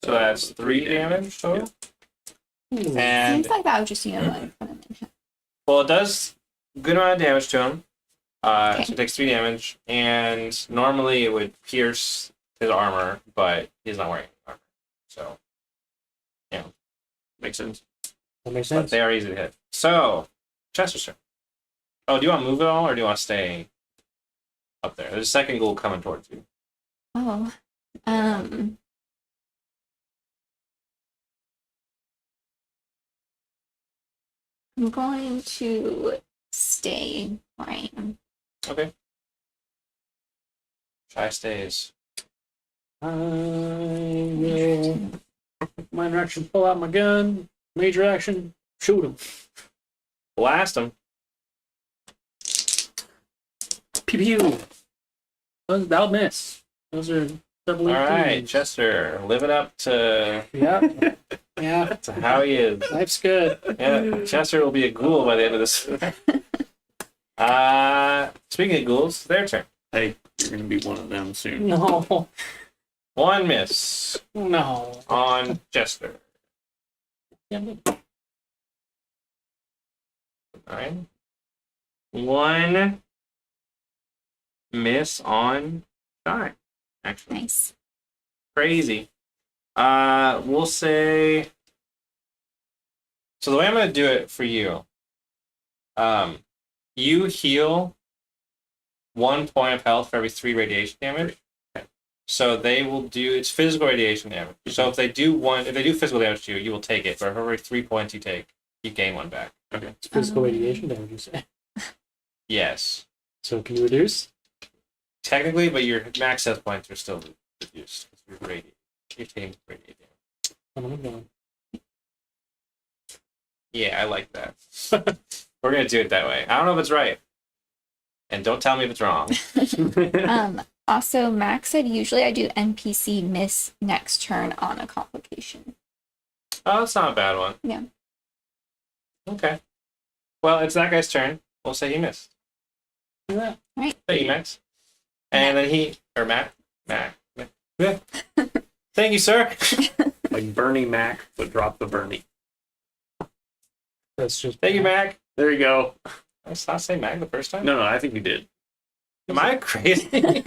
So that's 3 damage total. And Seems like that would just, like put him in half. well, it does a good amount of damage to him. Okay. So it takes 3 damage, and normally it would pierce his armor, but he's not wearing armor. So Makes sense. That makes but sense. they are easy to hit. So Chester's turn. Oh, do you want to move at all, or do you want to stay up there? There's a second ghoul coming towards you. Oh. I'm going to stay where I am. Okay. Shy stays. I will. Minor action, pull out my gun. Major action, shoot him. Blast him. Pew pew. That'll miss. Those are double. All right, 18s. Chester, living up to Yeah. Yeah. how he is. Life's good. Yeah, Chester will be a ghoul by the end of this. Speaking of ghouls, their turn. Hey, you're gonna be one of them soon. No. 1 miss No. on Chester. Yeah, but- 9. 1 miss on Shy. Actually, Nice. crazy. We'll say. So the way I'm gonna do it for you, you heal 1 point of health for every 3 radiation damage. So they will do it's physical radiation damage. So if they do physical damage to you, you will take it. But for every 3 points you take, you gain 1 back. Okay. It's physical radiation damage, you say. Yes, So can you reduce? technically, but your max health points are still reduced. You're taking radiation damage. I'm going. Yeah, I like that. We're gonna do it that way. I don't know if it's right, and don't tell me if it's wrong. Also, Max said usually I do NPC miss next turn on a complication. Oh, that's not a bad one. Yeah. Okay. Well, it's that guy's turn. We'll say he missed. Yeah. Thank you, Max. And then Matt. Yeah. Thank you, sir. Like Bernie Mac, but drop the Bernie. That's just. Thank you, Mac. There you go. I not say Mac the first time. No, I think you did. Am I crazy?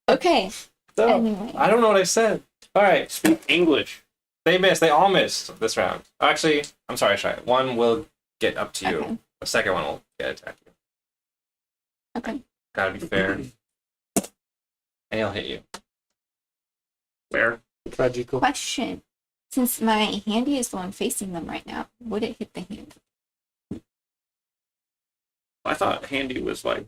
Okay. No, Anyway. I don't know what I said. All right. Speak English. They missed. They all missed this round. Actually, I'm sorry, Shy. One will get up to you. Okay. The second one will get attack you. Okay. Gotta be fair. And he'll hit you. Where? Tragical. Question. Since my handy is the one facing them right now, would it hit the hand? I thought Handy was like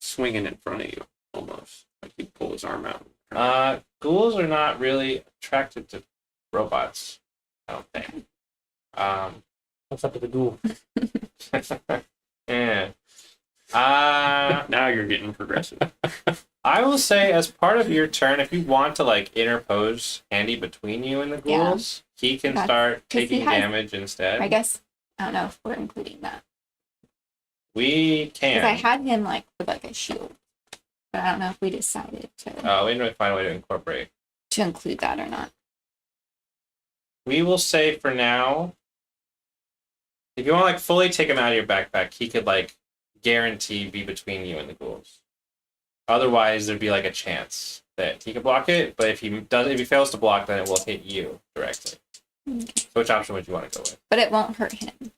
swinging in front of you almost. Like he'd pull his arm out. Ghouls are not really attracted to robots, I don't think. What's up with the ghoul? Yeah. Now you're getting progressive. I will say, as part of your turn, if you want to like interpose Handy between you and the Yeah. ghouls, he can That's- start 'cause he taking has- damage instead. I guess I don't know if we're including that We because can. I had him like with like a shield, but I don't know if we decided We didn't really find a way to incorporate. to include that or not. We will say for now, if you want to like fully take him out of your backpack, he could like guarantee be between you and the ghouls. Otherwise, there'd be like a chance that he could block it, but if he fails to block, then it will hit you directly. Okay. So which option would you want to go with? But it won't hurt him.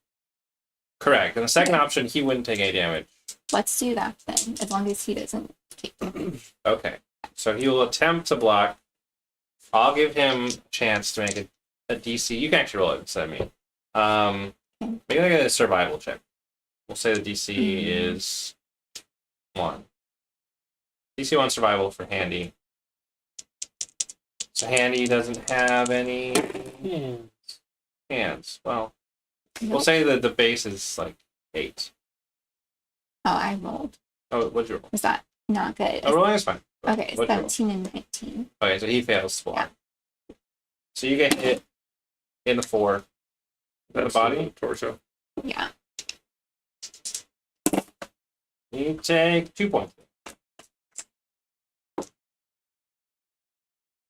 Correct. And the second Okay. option, he wouldn't take any damage. Let's do that then, as long as he doesn't take damage. Okay. So he will attempt to block. I'll give him a chance to make a DC. You can actually roll it instead of me. Maybe like a survival check. We'll say the DC is 1. DC 1 survival for Handy. So Handy doesn't have any Yeah. hands. Well, we'll say that the base is like 8. Oh, I rolled. Oh, what'd you roll? Was that not good? Oh, rolling is fine. Okay, What'd you roll? 17 and 19. Okay, so he fails to block. So you get hit in the 4. That's body? the torso. Yeah. You take 2 points.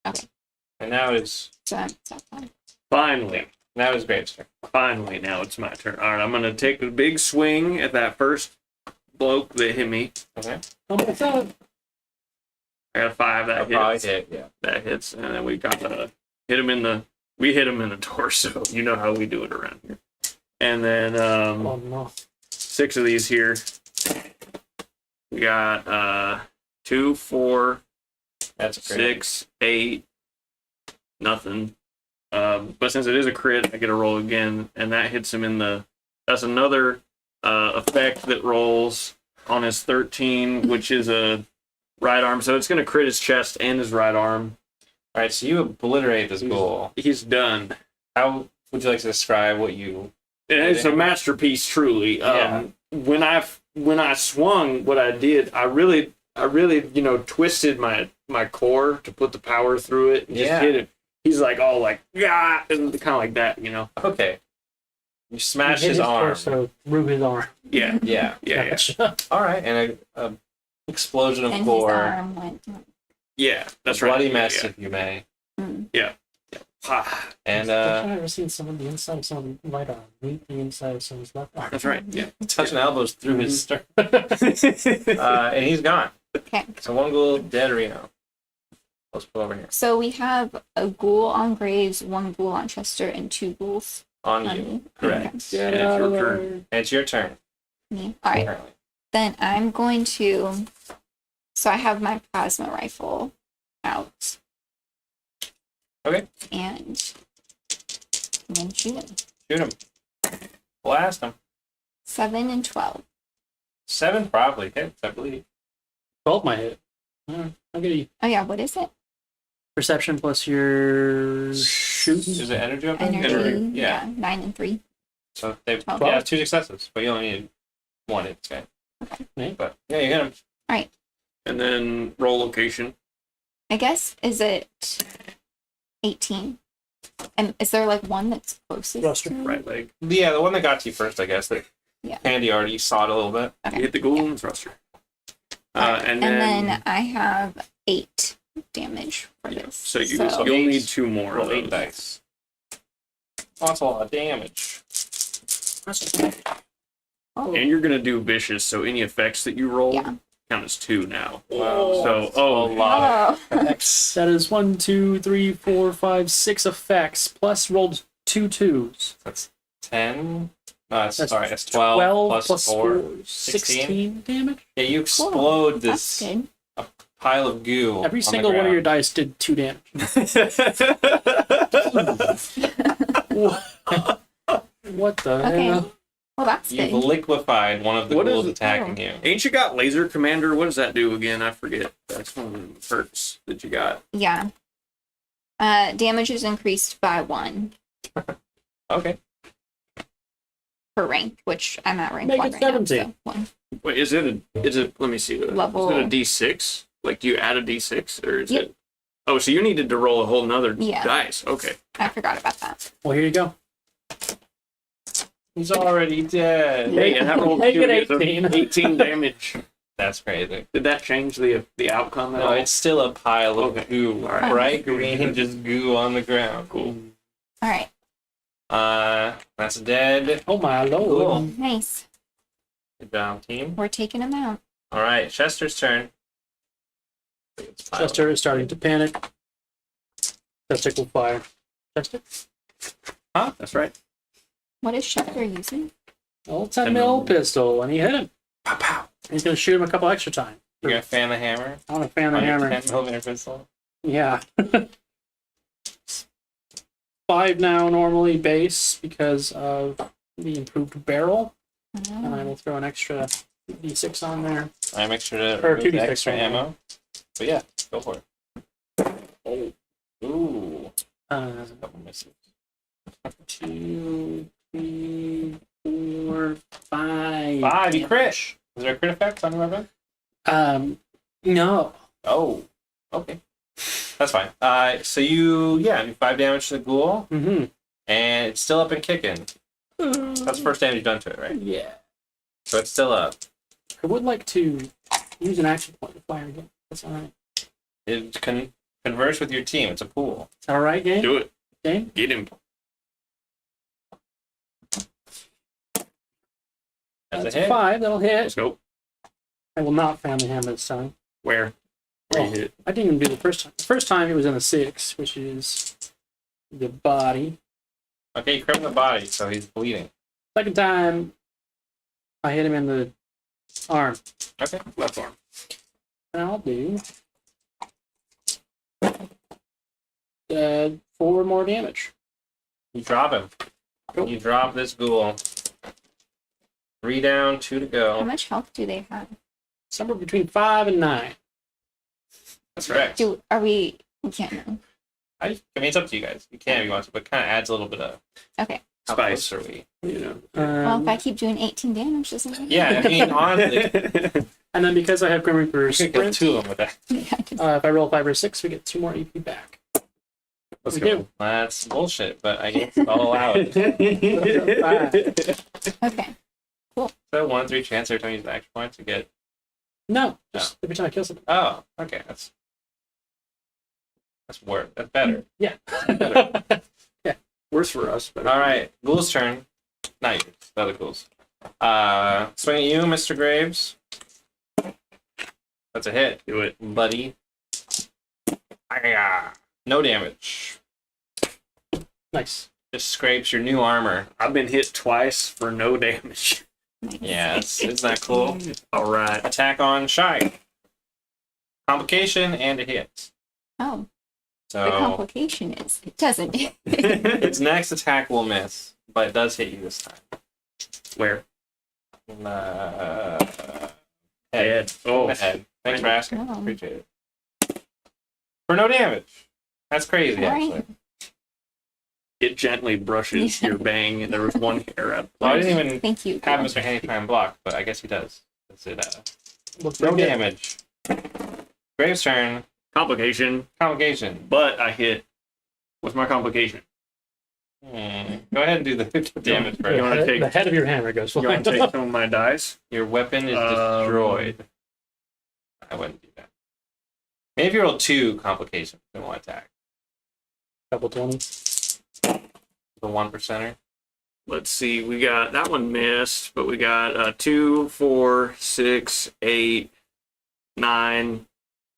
Okay. And now it's So fine. Finally. now it's Graves' turn. Finally, now it's my turn. All right, I'm going to take a big swing at that first bloke that hit me. Okay. Oh my god. I got a 5 that That'll probably hits. hit, yeah. That hits, and then we got hit him in the torso. You know how we do it around here. And then Oh no. 6 of these here. We got 2, 4, That's a crit. 6, 8, nothing. But since it is a crit, I get a roll again, and that hits him in the. That's another effect that rolls on his 13, which is a right arm. So it's going to crit his chest and his right arm. All right, so you obliterate this ghoul. He's done. How would you like to describe what you? And it's a masterpiece, truly. Yeah. When I swung, what I did, I really, twisted my core to put the power through it and just hit him. He's like all like, yeah, and kind of like that, Okay. You smash Hit his arm. torso through his arm. Yeah, Yeah. yeah. All right, and a explosion of And his gore. arm went. Yeah, that's a right. bloody mess, Yeah. if you may. Ah, And I've never seen someone the inside of someone's right arm meet the inside of someone's left arm. that's right. Yeah. touching elbows through his stern. Mm-hmm. And he's gone. Okay. So one ghoul dead, Reno. Let's put over here. So we have a ghoul on Graves, 1 ghoul on Chester, and 2 ghouls On on you. me. Correct. Get And it's out your of there. turn. And it's your turn. Okay. Me. All right. Apparently. Then I'm going to. So I have my plasma rifle out. Okay. And I'm going to shoot him. Shoot him. Blast him. 7 and 12. 7 probably hits, I believe. 12 might hit. I'll get you. Oh yeah, what is it? Perception plus your shooting. Is it energy up there? Energy. Yeah. 9 and 3. So they 12. yeah, 2 successes, but you only need 1 hit this guy. Okay. But yeah, you hit him. And then roll location. I guess, is it 18? And is there like one that's closest Thruster. to me? Right leg. Yeah, the one that got to you first, I guess. That Yeah. Handy already saw it a little bit. Okay. You hit the ghoul and thruster. And then then I have 8 damage for this. so So you'll eight- need 2 more Roll of 8 those. dice. Oh, that's a lot of damage. Oh, And you're gonna do vicious, so any effects that you roll yeah. count as 2 now. Wow. So That's a lot Oh. of effects. That is 1, 2, 3, 4, 5, 6 effects, plus rolled 2 twos. That's 10. That's 12 plus 4. 16 damage. Yeah, you explode That's this good. pile of goo. Every on single the one of your ground. dice did 2 damage. What the Okay. hell? Well, that's You've good. liquefied one of the What ghouls is- attacking you. Ain't you got Laser Commander? What does that do again? I forget. That's one of the perks that you got. Yeah. Damage is increased by 1 Okay. per rank, which I'm at rank Make 1 it right now. 17. So 1. Wait, is it? Let me see. Level- Is it a D6? Like, do you add a D6 or is Yep. it? Oh, so you needed to roll a whole nother Yeah. dice. Okay. I forgot about that. Well, here you go. He's already dead. Hey, and that rolled Make it 18. 18 damage. That's crazy. Did that change the outcome at No, all? it's still a pile of Okay. goo. All right. Bright green, just goo on the ground. Cool. All right. That's dead. Oh my lord. Cool. Nice. Good job, team. We're taking him out. All right, Chester's turn. Chester is starting to panic. Chester will fire. Chester? That's right. What is Schefter using? Old 10 mil pistol, and he hit him. Pow, pow. He's going to shoot him a couple extra times. You gonna fan the hammer? I want to fan the On your hammer. 10mm pistol? Yeah. 5 now, normally base, because of the improved barrel. And I will throw an extra d6 on there. I make sure to Or remove the 2d6 extra on ammo. But yeah, go for it. Oh. Ooh. A couple misses. 2, 3, 4, 5. 5, you crit! Is there a crit effect on your weapon? No. Oh. Okay. That's fine. So you, do 5 damage to the ghoul, Mm-hmm. and it's still up and kicking. That's the first damage you've done to it, right? Yeah. So it's still up. I would like to use an action point to fire again. That's all right. It can converse with your team. It's a pool. Is that all right, game? Do it. Game? Get him. That's That's a a hit. 5. That'll hit. Let's go. I will not fan the hammer this time. Where? Where you hit it? I didn't even do the first time. The first time it was in a 6, which is the body. Okay, you crit in the body, so he's bleeding. Second time, I hit him in the arm. Okay. Left arm. And I'll do 4 more damage. You drop him. Cool. You drop this ghoul. 3 down, 2 to How go. much health do they have? Somewhere between 5 and 9. That's correct. Are we? We can't know. I mean, it's up to you guys. You can if you want to, but kind of adds a little bit of Okay. how Spice. close are we? You know. Well, if I keep doing 18 damage, doesn't it? Yeah, I mean, honestly, And then because I have Grim Reaper's you could kill sprint, 2 of them with that. Yeah, I just- if I roll 5 or 6, we get 2 more EP back. Let's We go. do. That's bullshit, but I guess I'll allow it. Okay. So 1 in 3 chance every time you use an action point to get. No, just every time I kill something. Oh, okay, that's worse. That's better. Yeah. Worse for us, but All right, Ghoul's turn. Not yours. The other Ghoul's. Swing at you, Mr. Graves. That's a hit. do it. Buddy. Ah, no damage. Nice. Just scrapes your new armor. I've been hit twice for no damage. Nice. Yes, isn't that cool? All right. Attack on Shy. Complication and a hit. Oh, the So complication is it doesn't. its next attack will miss, but it does hit you this time. Where? Head. Head. Oh. Head. Thanks for asking. Oh. Appreciate it. For no damage. That's crazy, All right. actually. It gently brushes your bang, and there was one hair out. Well, I didn't even Thank you. have Mr. Anytime block, but I guess he does. That's it. Looks No pretty good. damage. Graves' turn. Complication, Complication. but I hit. What's my complication? Go ahead and do the damage The first. You wanna head- take- the head of your hammer goes You want flying. to take some of my dice? Your weapon is Um, destroyed. I wouldn't do that. Maybe if you roll 2 complications in one attack. Couple 20. The 1%er. Let's see. We got that one missed, but we got 2, 4, 6, 8, 9.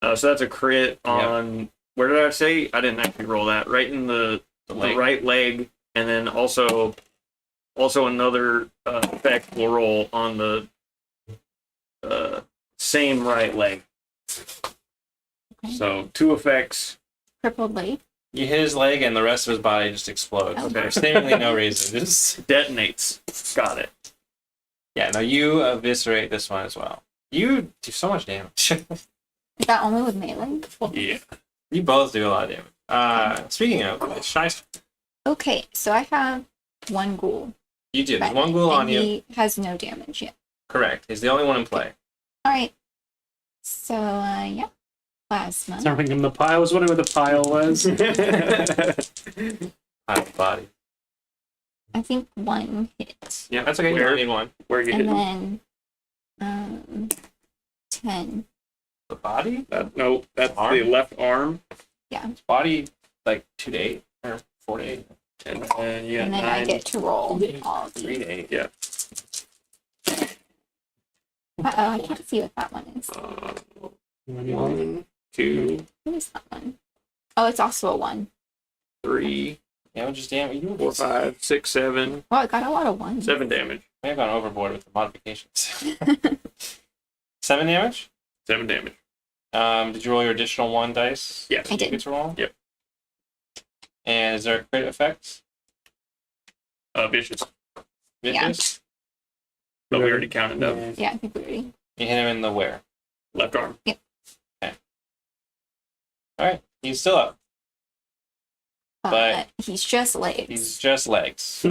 So that's a crit on. Where did I say? I didn't actually roll that. Right in the leg. right leg, and then also Also, another effect will roll on the same right leg. Okay. So 2 effects. Crippled leg. You hit his leg, and the rest of his body just explodes. Oh. For seemingly no reason. Just Detonates. Got it. yeah. No, you eviscerate this one as well. You do so much damage. Is that only with melee? Yeah. You both do a lot of damage. Speaking of, Shice, Okay, so I have one ghoul. you do. There's Right, one ghoul on and you. he has no damage yet. Correct. He's the only one in play. All right. So yeah, plasma. Throwing him the pile. I was wondering what the pile was. Out of body. I think one hit, Yeah, that's okay. You Where? don't need one. Where you and hitting? then 10. The body? No, that's Arm? the left arm. Body like 2 to 8 or 4 to 8. And then you got And then 9. I get to roll all 3 3. to 8. Yeah. Uh-oh, I can't see what that one is. 1, 2, What is that one? Oh, it's also a 1. 3, Yeah, just damn you. 4, 5, 6, 7. Well, I got a lot of 1s. 7 damage. May have gone overboard with the modifications. 7 damage? 7 damage. Did you roll your additional 1 dice? Yes. I You did. get to roll? Yep. And is there a crit effect? Vicious. Yeah. Vicious? But we already counted up. Yeah, I think we already. You hit him in the where? Left arm. Alright, he's still up. But he's just legs. He's just legs.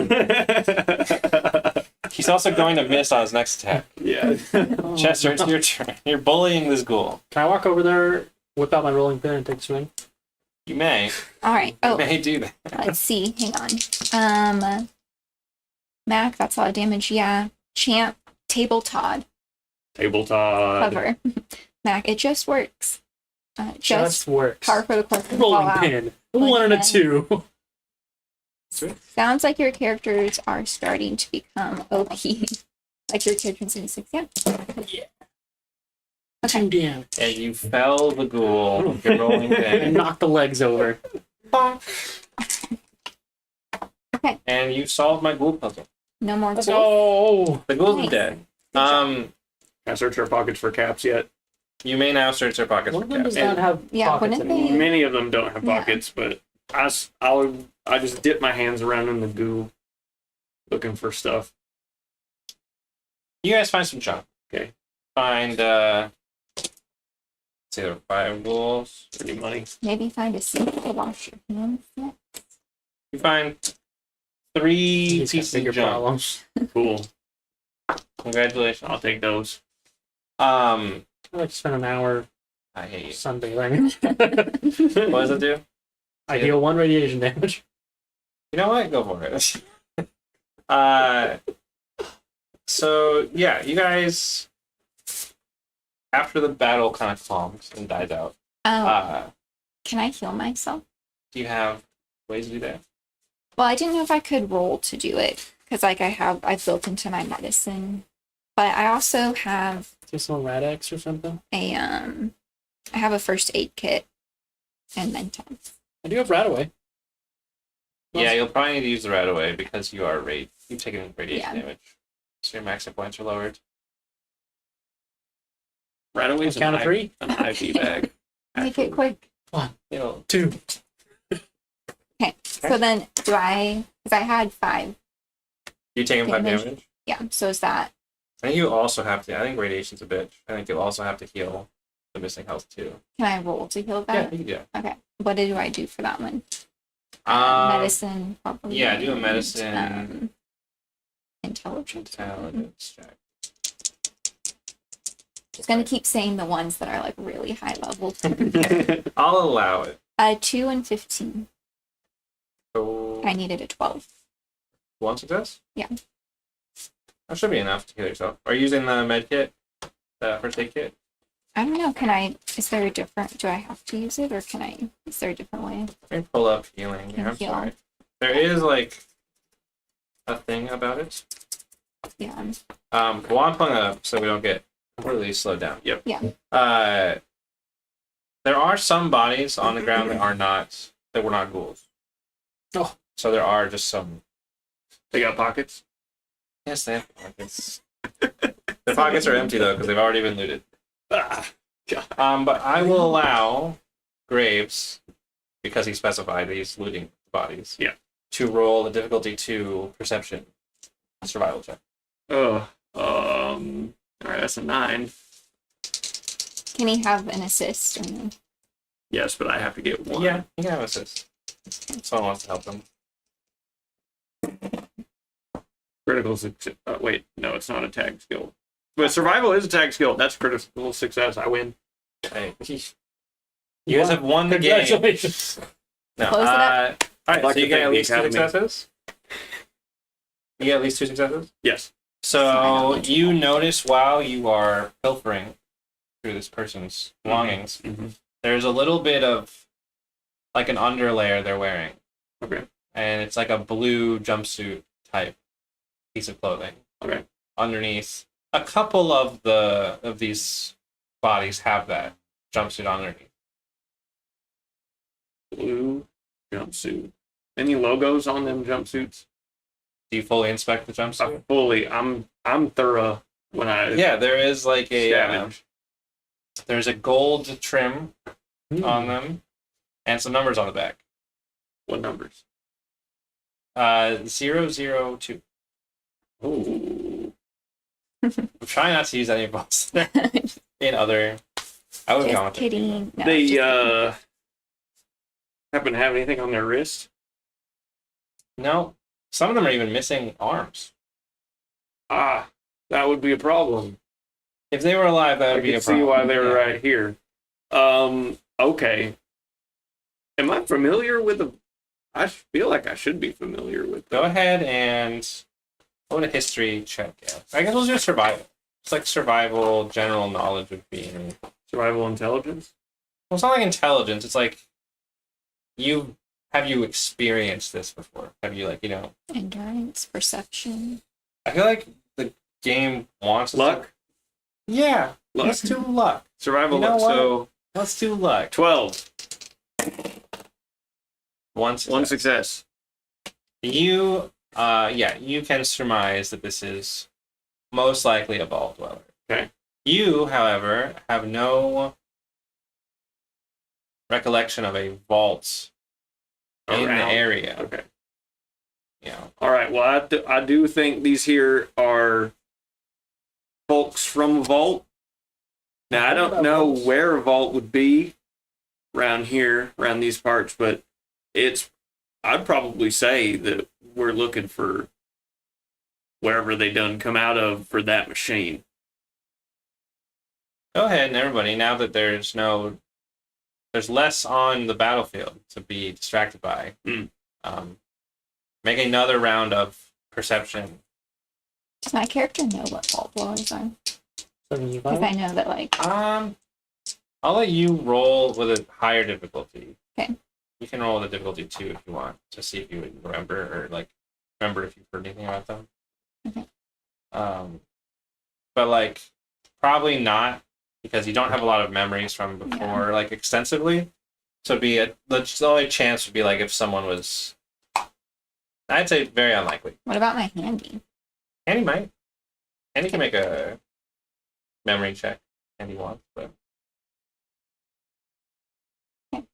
He's also going to miss on his next attack. Yeah. Chester, it's your turn. You're bullying this ghoul. Can I walk over there, whip out my rolling pin, and take a swing? You may. All right. You Oh, may do that. let's see. Hang on. Mac, that's a lot of damage. Yeah. Champ, table Todd. Table Todd. Clever. Mac, it just works. Just works. power protocol. Rolling pin. A 1 and a 2. Sounds like your characters are starting to become OP. Like your character's in 6. Yeah. Yeah. Okay. 2 damage. And you fell the ghoul. You're rolling And in. knock the legs over. Okay. And you solved my ghoul puzzle. No more ghouls. Oh! The ghoul's Nice. dead. job. Can I search our pockets for caps yet? You may now search their pockets One for of them caps. does not have Yeah, pockets wouldn't they- anymore. Many of them don't have Yeah. pockets, but I just dip my hands around in the goo looking for stuff. You guys find some junk. Okay. Find, let's see, there are 5 ghouls. Any money? Maybe find a sink to wash your hands next. You find 3 He's got pieces bigger of junk. problems. Cool. Congratulations. I'll take those. I like to spend an hour I hate you. sunbathing. What does it do? I heal 1 radiation damage. You know what? Go for it. So yeah, you guys, after the battle kind of calms and dies out, Can I heal myself? do you have ways to do that? Well, I didn't know if I could roll to do it because, like, I've built into my medicine, but I also have Just some Rad-X or something. I have a first aid kit and Mentos. I do have Radaway. Yeah, you'll probably need to use the right away because you are you've taken radiation Yeah. damage, so your max hit points are lowered. Right away. Count of 3. An IV bag. Make it quick. You know, 2. Okay, so then do I? Because I had 5. you taking 5 Damage. damage. Yeah. So is that? I think you also have to. I think radiation's a bitch. I think you'll also have to heal the missing health too. Can I roll to heal Yeah, that? you can do. Okay. What do I do for that one? Medicine, probably. yeah, do a and, medicine. Intelligence. Intelligence check. Just gonna keep saying the ones that are like really high level. I'll allow it. 2 and 15. So I needed a 12. 1 success. Yeah. That should be enough to heal yourself. Are you using the med kit, the first aid kit? I don't know. Can I? Is there a different? Do I have to use it, or can I? Is there a different way? Let me pull up healing. Can Yeah, I'm heal. sorry. There is like a thing about it. Yeah. Well, I'm pulling it up so we don't get completely slowed down. Yep. Yeah. There are some bodies on the ground that were not ghouls. Oh. So there are just some. They got pockets? Yes, they have pockets. Their pockets are empty though because they've already been looted. Ah, God. But I will allow Graves, because he specified that he's looting bodies. Yeah. To roll a difficulty 2 perception survival check. Oh, all right, that's a 9. Can he have an assist or no? Yes, but I have to get 1. Yeah, you can have assist. Someone wants to help them. Critical success. Wait, no, it's not a tag skill. But survival is a tag skill. That's critical success. I win. Hey, you guys have won the game. Congratulations. No, Close it up. all right, I'd like so you to get thank at the least 2 Academy. successes? You get at least 2 successes? Yes. So you notice while you are pilfering through this person's belongings, Mm-hmm. there's a little bit of like an underlayer they're wearing. Okay. And it's like a blue jumpsuit type piece of clothing. Okay. Underneath. A couple of these bodies have that jumpsuit underneath. Blue jumpsuit. Any logos on them jumpsuits? Do you fully inspect the jumpsuit? Fully. I'm thorough when I Yeah, there is like a scavenge. there's a gold trim on them and some numbers on the back. What numbers? 002. Oh. I'm trying not to use any of those in other. I would have gone Just with it. kidding. No, They just happen to have anything on their wrist? No, some of them are even missing arms. Ah, that would be a problem. If they were alive, that I would be can a see problem. why they were Yeah. right here. Okay. Am I familiar with the? I feel like I should be familiar with Go them. ahead and what a history check. Yeah. I guess we'll do survival. It's like survival, general knowledge of being. Survival intelligence. Well, it's not like intelligence. It's like have you experienced this before? Have you endurance, perception. I feel like the game wants us Luck. to. Yeah, Luck. let's do luck. Survival You know luck. what? So Let's do luck. 12. One One success. You can surmise that this is most likely a vault dweller. Okay. You, however, have no recollection of a vault in the Around. area. Okay. You know. All right. Well, I do think these here are folks from a vault. Now, I don't know where a vault would be around here, around these parts, but I'd probably say that we're looking for wherever they done come out of for that machine. Go ahead and everybody, now that there's less on the battlefield to be distracted by, make another round of perception. Does my character know what vault dwellers are? Because Survival? I know that, like, I'll let you roll with a higher difficulty. Okay. You can roll with a difficulty 2 if you want, to see if you would remember or remember if you've heard anything about them. Okay. But probably not, because you don't have a lot of memories from before, extensively. So the only chance would be if someone was. I'd say very unlikely. what about my handy? Andy might. Andy can make a memory check. Andy wants, but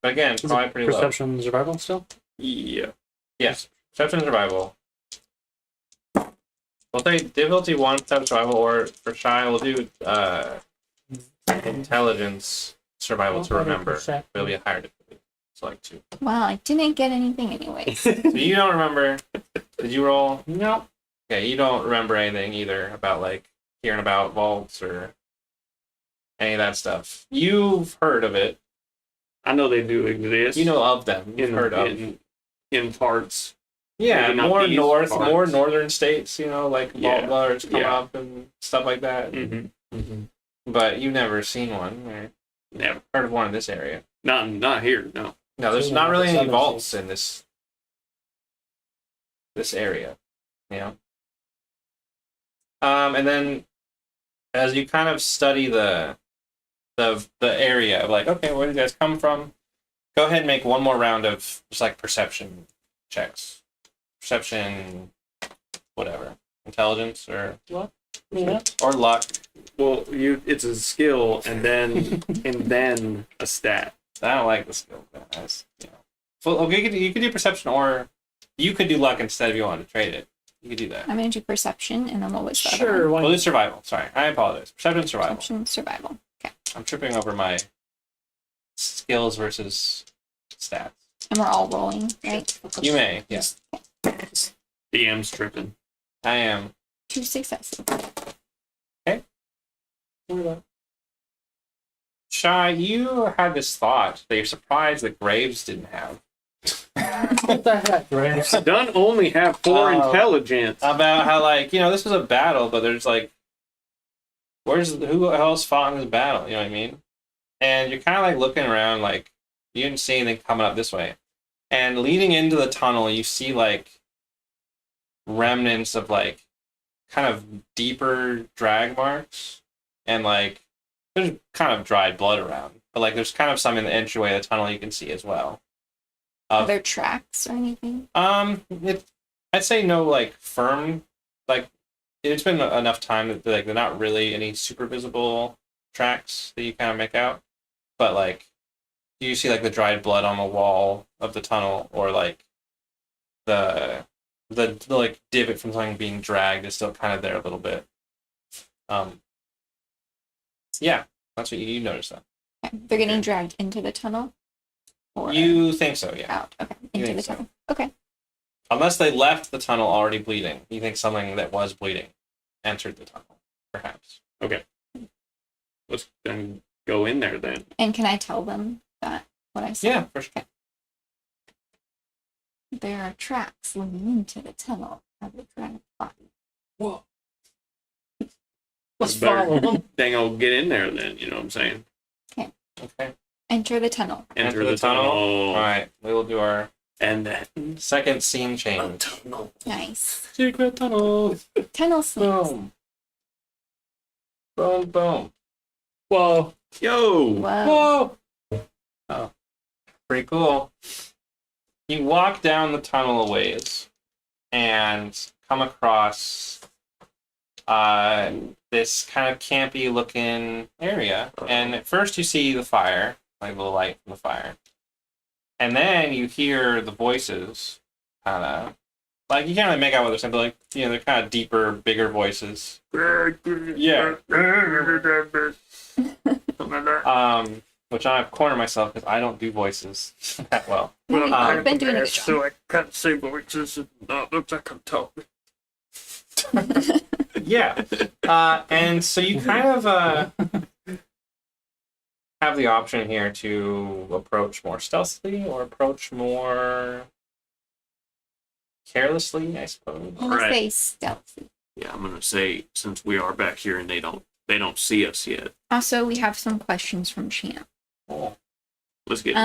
again, Is probably it pretty low. perception and survival still? Yeah. Yes. Perception and survival. We'll say difficulty 1, perception survival, or for shy, we'll do intelligence survival to remember. But it'll be a higher difficulty. So 2. Well, I didn't get anything anyway. So you don't remember. Did you roll? No. Okay, you don't remember anything either about hearing about vaults or any of that stuff. You've heard of it. I know they do exist. You know of them. You've heard of. In parts. Yeah, maybe not more these more parts. northern states, vault Yeah, dwellers come yeah. up and stuff like that. Mm-hmm. But you've never seen one or Never. heard of one in this area. Not here. No. No, there's Seen not them really in any southern vaults states. in this area. And then as you kind of study the area of okay, where did you guys come from? Go ahead and make one more round of just perception checks. Perception, whatever. intelligence, or Yeah. or luck. Well, it's a skill and then a stat. I don't like the skill. Guys. Well, okay, you could do perception, or you could do luck instead if you wanted to trade it. You could do that. I'm gonna do perception, and then what was the other Sure. one? Why We'll do survival. Sorry, I apologize. Perception, survival. Perception, survival. Okay. I'm tripping over my skills versus stats. And we're all rolling, right? You may, yes. DM's tripping. I am. 2 successes. Shy, you had this thought that you're surprised that Graves didn't have. What the heck, Graves? Dun only have 4 intelligence. About how, like, this was a battle, but there's like, who else fought in this battle? You know what I mean? And you're kind of like looking around, like, you didn't see anything coming up this way. And leading into the tunnel, you see like remnants of like kind of deeper drag marks, and like there's kind of dried blood around, but like there's kind of some in the entryway of the tunnel you can see as well. Are there tracks or anything? I'd say no, like firm, like it's been enough time that like they're not really any super visible tracks that you kind of make out, but like you see like the dried blood on the wall of the tunnel, or like the like divot from something being dragged is still kind of there a little bit. Yeah, that's what you noticed that. Okay. They're getting dragged into the tunnel? Or You think so, yeah. out? Okay. You Into think the so. tunnel. Okay. Unless they left the tunnel already bleeding. You think something that was bleeding entered the tunnel, perhaps. Okay. Let's then go in there then. And can I tell them that what I said? Yeah, for sure. There are tracks leading into the tunnel of the dragged body. Whoa. Let's Better follow them. Dang, I'll get in there then, you know what I'm saying? Okay. Enter the tunnel. Enter the tunnel. All right, we will do our And then second scene change. tunnel. Nice. Secret tunnel. Tunnel sneaks. Boom. Boom, boom. Whoa. Yo! Whoa. Whoa. Oh, pretty cool. You walk down the tunnel a ways and come across this kind of campy looking area. And at first you see the fire, like the light from the fire. And then you hear the voices, kind of, like you can't really make out what they're saying, but like, they're kind of deeper, bigger voices. Yeah. Which I've cornered myself because I don't do voices that well. You've been doing a good job. So I can't say voices and not looks like I can talk. Yeah. And so you kind of have the option here to approach more stealthily or approach more carelessly, I suppose. I'm gonna Right. say stealthy. Yeah, I'm gonna say since we are back here and they don't see us yet. Also, we have some questions from Champ. Cool. Let's get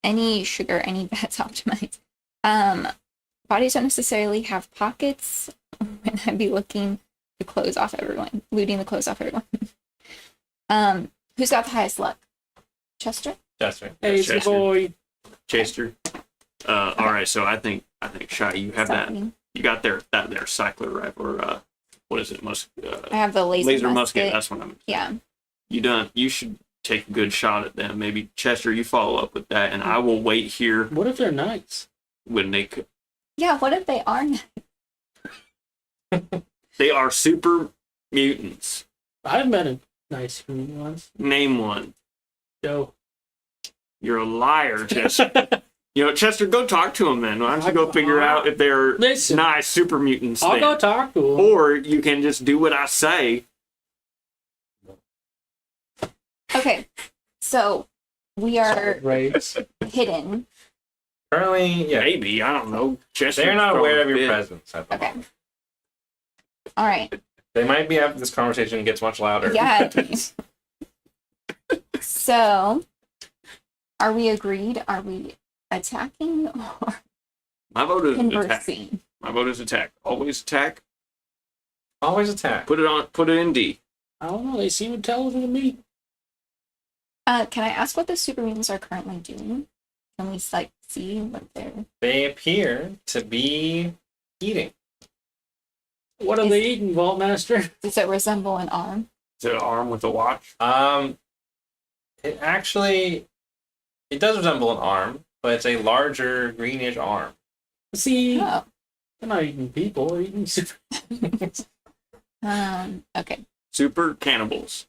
Any sugar, any bets optimized. Bodies don't necessarily have pockets. When I'd be looking the clothes off everyone, looting the clothes off everyone. Who's got the highest luck? Chester? Chester. Hey, it's the Chester. boy. Chester. All right, so I think Shy, you have that. Something. You got that cycler rifle, or what is it? I have the laser musket. That's what I'm. Yeah. You should take a good shot at them. Maybe Chester, you follow up with that, and I will wait here What if they're knights? when Yeah, what if they are not? they are super mutants. I've met a nice human once. Name one. Yo. You're a liar, Chester. Chester, go talk to them then. Why don't you go figure out if they're Listen. nice super mutants? I'll then? go talk to him. Or you can just do what I say. Okay, so we are Graves. hidden. Currently, yeah. Maybe, I don't know. Chester, They're not aware of your presence at the Okay. moment. All right. They might be after this conversation gets much louder. Yeah. So, are we agreed? Are we attacking or My vote is attack. conversing? My vote is attack. Always attack. Always attack. Put it in D. I don't know. They seem intelligent to me. Can I ask what the super mutants are currently doing? Can we see what they're? They appear to be eating. What are they eating, Vault Master? Does it resemble an arm? Is it an arm with a watch? It actually it does resemble an arm, but it's a larger greenish arm. See, Oh. they're not eating people. They're eating super. Okay. Super cannibals.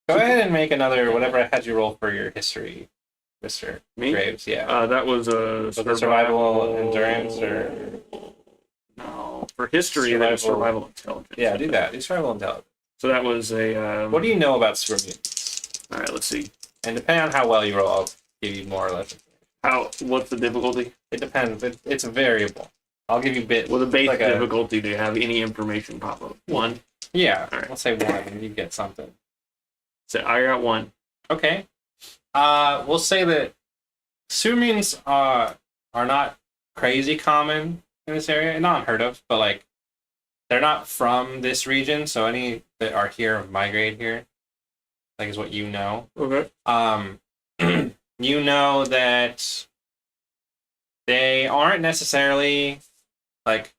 Go ahead and make another whatever I had you roll for your history, Mr. Me? Graves. Yeah. That was a Was it survival endurance or no? For history, that was survival intelligence. yeah, do that. Do survival intelligence. So that was a. What do you know about super mutants? All right, let's see. And depending on how well you roll, I'll give you more or less. What's the difficulty? It depends. It's a variable. I'll give you bits. Well, the base like difficulty. Do you have any information pop up? 1. Yeah. All right. Let's say 1, and you get something. So I got 1. Okay. We'll say that super mutants are not crazy common in this area. Not unheard of, but like they're not from this region, so any that are here migrate here. Like is what you know. Okay. You know that they aren't necessarily like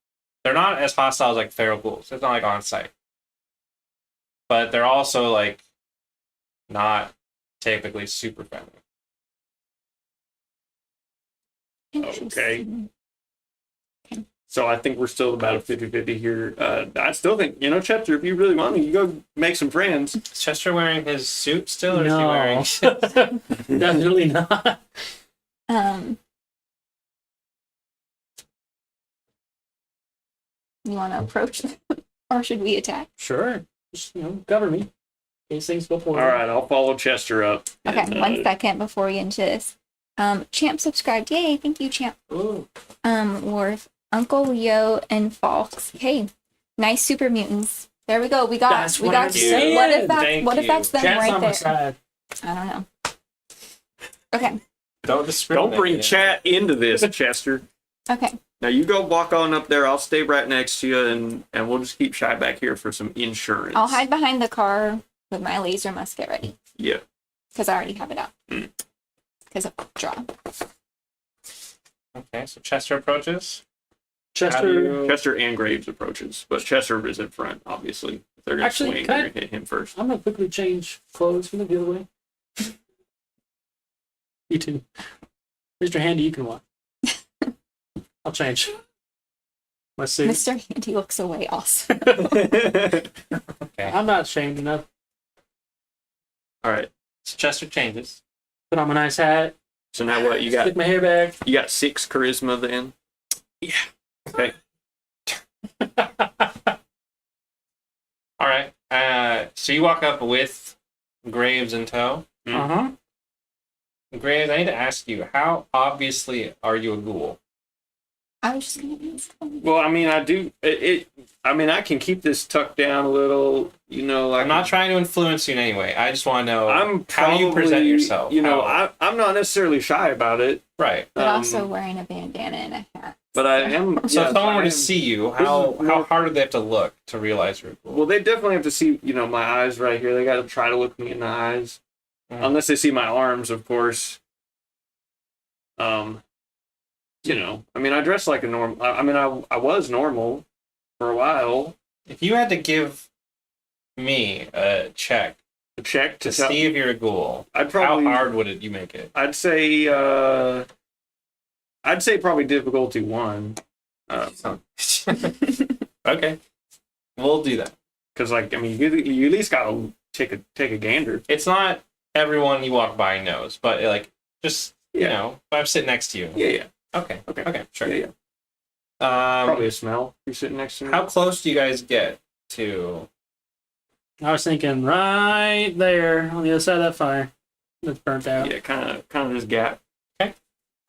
they're not as hostile as like feral ghouls. It's not like on site, but they're also like not typically super friendly. Interesting. So I think we're still about a 50-50 here. I still think, Chester, if you really want to, you go make some friends. Is Chester wearing his suit still, or No. is he wearing? Definitely not. You want to approach them, or should we attack? Sure. Just, cover me. In case things go poorly. All right, I'll follow Chester up. Okay, and, 1 second before we get into this. Champ subscribed. Yay, thank you, Champ. Ooh. Worth, Uncle Leo, and Fox. Hey, nice super mutants. There we go. We got. That's we what got. I'm saying. What if that's them Chat's right on my there? side. I don't know. Okay. Don't bring chat into this, Chester. Okay. Now you go walk on up there. I'll stay right next to you, and we'll just keep Shy back here for some insurance. I'll hide behind the car with my laser musket ready Yeah. because I already have it out. Because of draw. Okay, so Chester approaches. Chester. Chester and Graves approaches, but Chester is in front, obviously. If they're going to Actually, swing, can they're I- going to hit him first. I'm gonna quickly change clothes. You look the other way. You too. Mr. Handy, you can walk. I'll change. My suit. Mr. Handy looks away also. Okay. I'm not ashamed enough. All right. So Chester changes. Put on my nice hat. So now what? You got Stick my hair back. 6 charisma then? Yeah. Okay. All right. So you walk up with Graves in tow. Uh-huh. Graves, I need to ask you, how obviously are you a ghoul? I was just gonna ask. Well, I mean, I do. I can keep this tucked down a little. Like I'm not trying to influence you in any way. I just want to know I'm how you present probably, yourself. I'm not necessarily shy about it. Right. But Um, also wearing a bandana and a hat. But I am. So yes, if someone I were to am- see you, This how is more- hard do they have to look to realize you're a ghoul? Well, they definitely have to see, my eyes right here. They got to try to look me in the eyes, unless they see my arms, of course. I dress like a normal. I was normal for a while. If you had to give me a check A check to to tell, see if you're a ghoul, I'd probably. how hard would you make it? I'd say. Probably difficulty 1. Okay, we'll do that. Because you at least gotta take a gander. It's not everyone you walk by knows, but just you Yeah. know, if I'm sitting next to you. Yeah. Okay. Okay. Sure. Yeah. Probably a smell. You're sitting next to me. How close do you guys get to? I was thinking right there on the other side of that fire that's burnt out. Yeah, kind of this gap.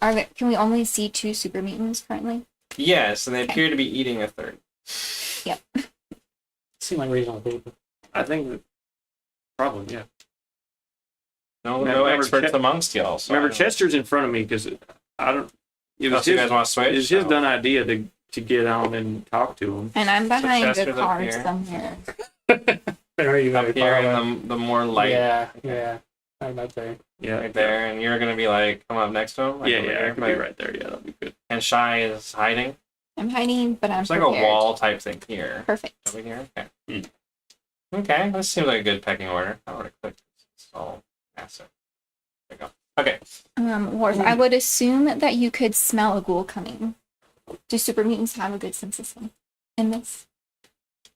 Can we only see 2 super mutants currently? Yes, and they appear to be eating a third. Seem like reading on paper. I think that probably yeah. No Remember experts Chet- amongst y'all. So Remember, I don't- Chester's in front of me because I don't. It Oh, was so you his, guys want to switch? it was his Oh. done idea to get on and talk to him. And I'm behind the Chester's up car here. somewhere. Very, Up very here far away. in the more light Yeah. Right about there. Yeah, right there, and you're gonna be like, come up next to him. Like Yeah, over yeah, I here, could be right there. Yeah, that'd be good. And Shy is hiding. I'm hiding, but I'm It's like prepared. a wall type thing here. Perfect. Over here? Okay. Okay, this seems like a good pecking order. I would have clicked. It's all massive. There we go. Okay. Worf, I would assume that you could smell a ghoul coming. Do super mutants have a good sense of smell in this?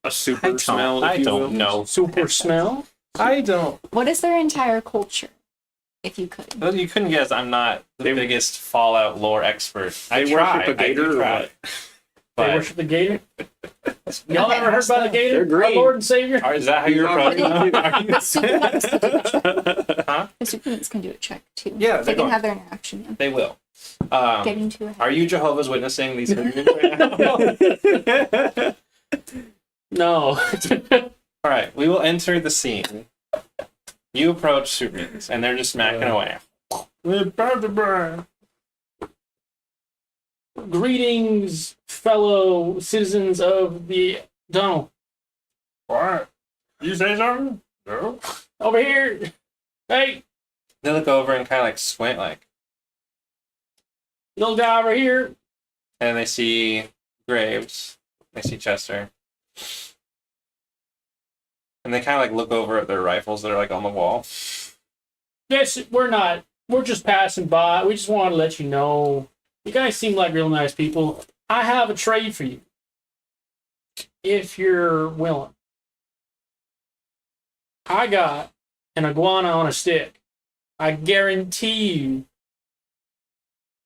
A super smell, if I you will. don't know. Super smell. I don't. What is their entire culture, if you could? Well, you couldn't guess. I'm not the biggest Fallout lore expert. They worship a gator or what? They worship the gator. Y'all ever heard about the gator? They're green. Our Lord and Savior. Is that how you're approaching them? The super mutants can do a check. Huh? The super mutants can do a check too. Yeah, they they're can going. have their interaction. Yeah. They will. Getting to it. Are you Jehovah's Witnessing these figures right now? No. All right, we will enter the scene. You approach Supermans, and they're just smacking away. Greetings, fellow citizens of the Donald. What? You say something? No. Over here. Hey, They look over and kind of like squint, like, little guy over here. and they see Graves. They see Chester. And they kind of like look over at their rifles that are like on the wall. Yes, we're not. We're just passing by. We just wanted to let you know. You guys seem like real nice people. I have a trade for you. If you're willing. I got an iguana on a stick. I guarantee you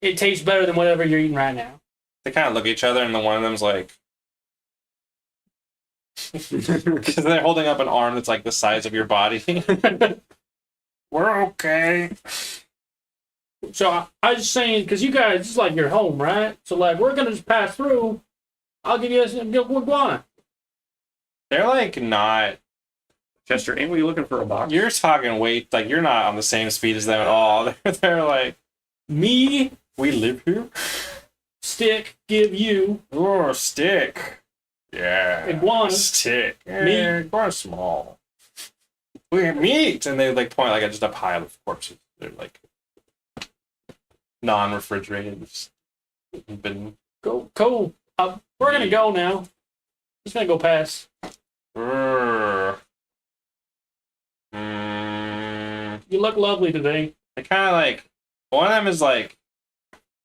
it tastes better than whatever you're eating right now. They kind of look at each other, and the one of them's like, because they're holding up an arm that's like the size of your body. We're okay. So I was just saying, because you guys, it's like your home, right? So like, we're going to just pass through. I'll give you a iguana. They're like not. Chester, ain't we looking for a box? You're talking weight, like you're not on the same speed as them at all. They're like, Me, we live here. stick, give you Oh, stick. Yeah. iguana. Stick. Meat. Iguana small. We have meat, and they like point like at just a pile of corpses. They're like non-refrigerated. Just been. Go, cool. We're going to go now. Just going to go past. You look lovely today. They kind of like, one of them is like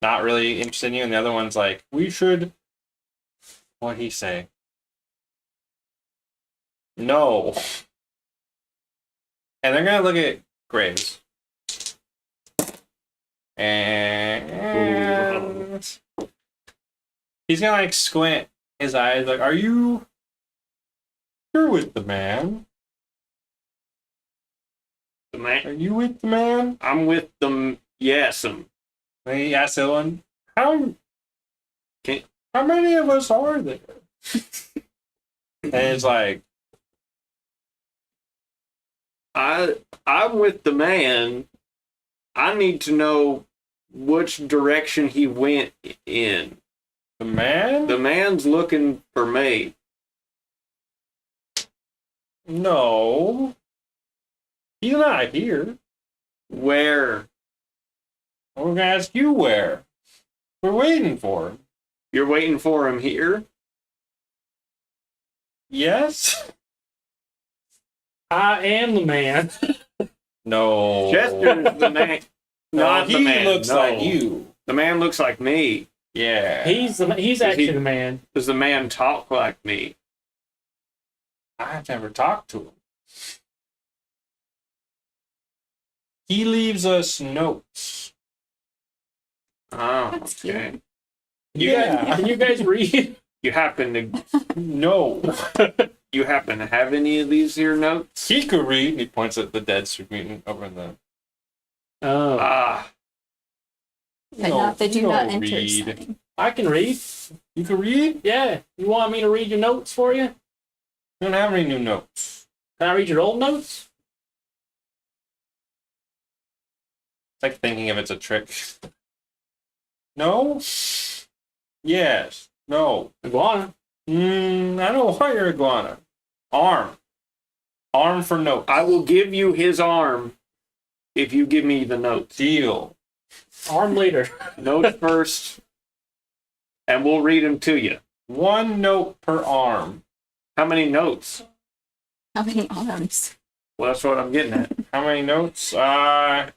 not really interested in you, and the other one's like, we should. What'd he say? No. And they're gonna look at Graves. And he's gonna like squint his eyes, like, you're with the man? The man. Are you with the man? I'm with them. Yes, And he asked the other one, how many of us are there? And it's like, I'm with the man. I need to know which direction he went in. the man? The man's looking for me. No. He's not here. Where? We're gonna ask you where. We're waiting for him. You're waiting for him here? Yes? I am the man. No. Chester's the man. No, Not he the man. looks no. like you. The man looks like me. Yeah. He's actually the man. Does the man talk like me? I've never talked to him. He leaves us notes. Oh, That's cute. okay. Can you guys read? You happen to No. you happen to have any of these here notes? He could read. And he points at the dead super mutant over in the. Oh, Ah, But No, not the do you not don't enter read. sign. I can read. You can read? Yeah. You want me to read your notes for you? We don't have any new notes. Can I read your old notes? It's like thinking if it's a trick. No? Yes. No. Iguana. I don't want your iguana. Arm. Arm for notes. I will give you his arm if you give me the notes. Deal. Arm later. Notes first. and we'll read them to you. 1 note per arm. How many notes? How many arms? Well, that's what I'm getting at. How many notes? One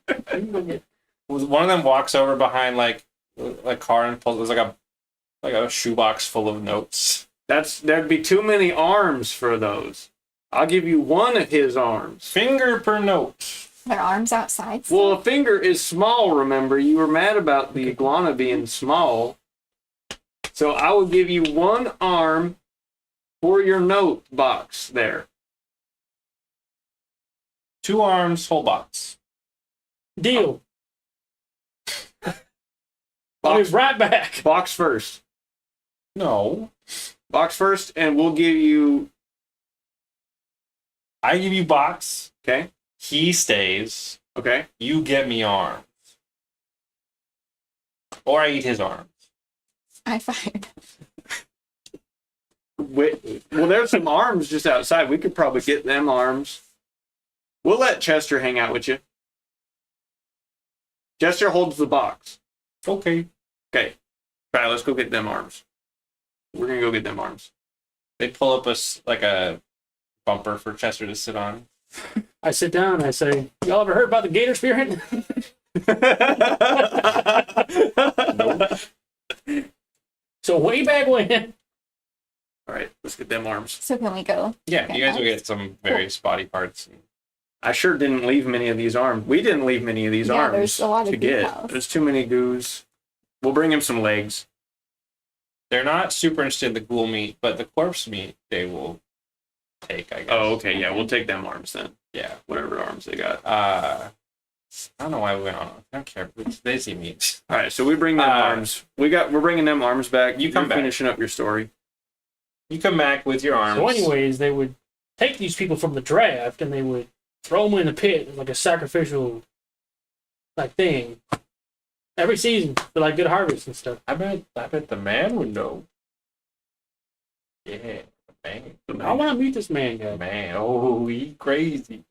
of them walks over behind like car and pulls. There's like a shoebox full of notes. There'd be too many arms for those. I'll give you one of his arms. Finger per note. Their arms outside. Well, a finger is small, remember? You were mad about the iguana being small. So I will give you 1 arm for your note box there. 2 arms, whole box. Deal. I'll be right back. Box first. No. Box first, and we'll give you... I give you box. Okay. He stays. Okay. You get me arms. Or I eat his arms. I fired. Well, there's some arms just outside. We could probably get them arms. We'll let Chester hang out with you. Chester holds the box. Okay. Okay. All right, let's go get them arms. We're going to go get them arms. They pull up a bumper for Chester to sit on. I sit down and I say, y'all ever heard about the gator spearhead? So way back when. All right, let's get them arms. So can we go? Yeah, Okay, you guys will nice. get some various body parts. I sure didn't leave many of these arms. We didn't leave many of these Yeah, arms there's a lot of to get. details. There's too many goos. We'll bring him some legs. They're not super interested in the ghoul meat, but the corpse meat they will take, I guess. Oh, okay. Yeah, we'll take them arms then. Yeah. Whatever arms they got. I don't know why we went on. I don't care. They see meat. All right, so we bring them arms. We're bringing them arms back. You come You're back. finishing up your story. You come back with your arms. So anyways, they would take these people from the draft and they would throw them in the pit like a sacrificial like thing. Every season for like good harvest and stuff. I bet the man would know. Yeah, the man. I want to meet this man guy. Man, oh, he crazy.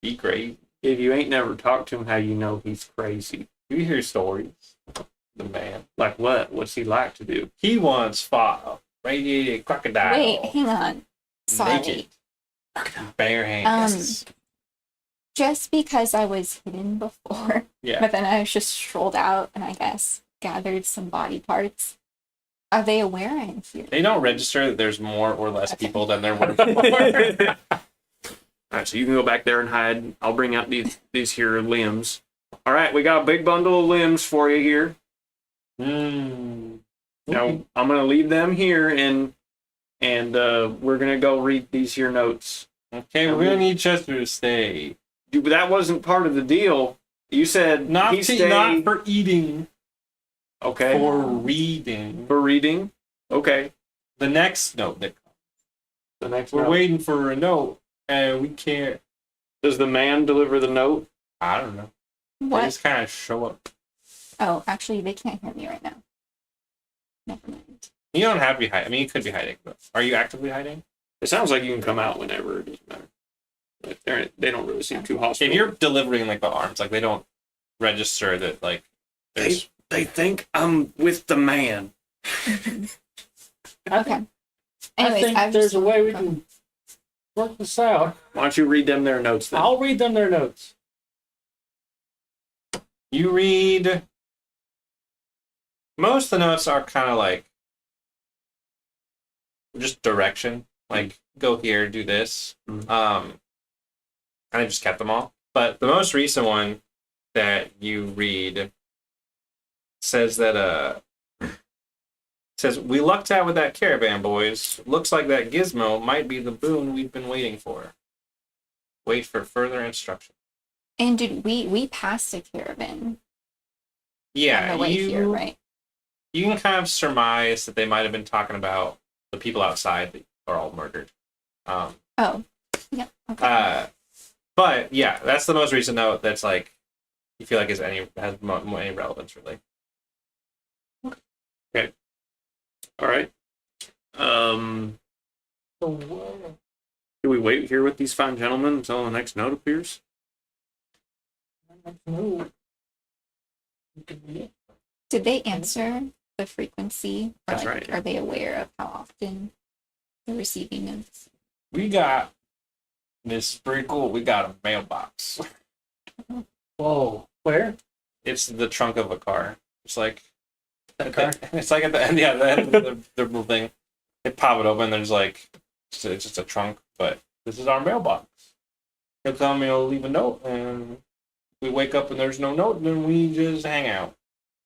He crazy. If you ain't never talked to him, how you know he's crazy? You hear stories. The man. Like what? What's he like to do? He once fought a radiated crocodile. Wait, hang on. Sorry. Naked. Bare hands. Just because I was hidden before, Yeah. but then I just strolled out and I guess gathered some body parts. Are they aware I'm here? They don't register that there's more or less Okay. people than there were before. All right, so you can go back there and hide. I'll bring out these here limbs. All right, we got a big bundle of limbs for you here. Now I'm gonna leave them here, and we're gonna go read these here notes. Okay, we're gonna need Chester to stay. Dude, that wasn't part of the deal. You said Not he stay. not for eating, Okay. for reading. For reading. Okay. The next note that comes. The next We're note. waiting for a note, and we can't. Does the man deliver the note? I don't know. They What? just kind of show up. Oh, actually, they can't hear me right now. Never mind. You don't have to be hiding. I mean, you could be hiding, but are you actively hiding? It sounds like you can come out whenever. It doesn't matter. Like they don't really seem too hostile. If you're delivering like the arms, like they don't register that like there's. They think I'm with the man. Okay. I Anyways, think I've there's just a way we can work this out. Why don't you read them their notes then? I'll read them their notes. You read. Most of the notes are kind of like just direction, like go here, do this. Mhm. And I just kept them all. But the most recent one that you read says that says we lucked out with that caravan, boys. Looks like that gizmo might be the boon we've been waiting for. Wait for further instruction. And did we passed a caravan Yeah, on the way here, right? You can kind of surmise that they might have been talking about the people outside that are all murdered. Oh, yeah. Okay. But yeah, that's the most recent note. That's like you feel like has any relevance really. All right. Do we wait here with these fine gentlemen until the next note appears? Did they answer the frequency? Or That's right. Are they aware of how often they're receiving notes? We got this is pretty cool. We got a mailbox. Whoa. Where? It's the trunk of a car. It's like Car? It's like at the end, yeah, the end of the little thing. They pop it open. There's like it's just a trunk, but this is our mailbox. He'll tell me he'll leave a note, and we wake up and there's no note, then we just hang out.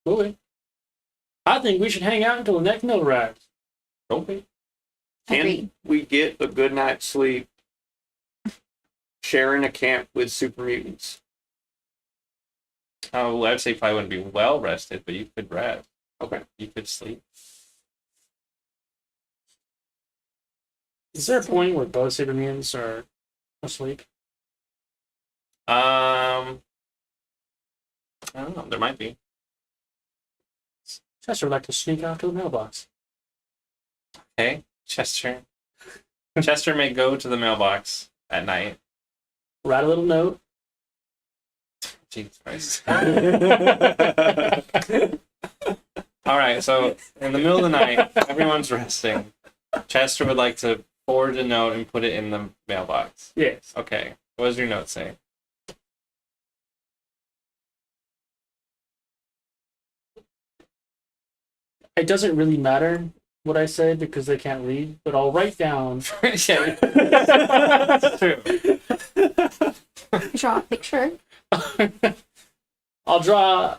Okay. I think we should hang out until the next note arrives. Okay. Can Agreed. we get a good night's sleep sharing a camp with super mutants? Oh, I'd say probably wouldn't be well rested, but you could rest. Okay. You could sleep. Is there a point where both super mutants are asleep? I don't know. There might be. Chester would like to sneak out to the mailbox. Okay, Chester. Chester may go to the mailbox at night. Write a little note. Jesus Christ. All right, so in the middle of the night, everyone's resting. Chester would like to forward a note and put it in the mailbox. Yes. Okay, what does your note say? It doesn't really matter what I say because they can't read, but I'll write down. Yeah, that's true. Draw a picture. I'll draw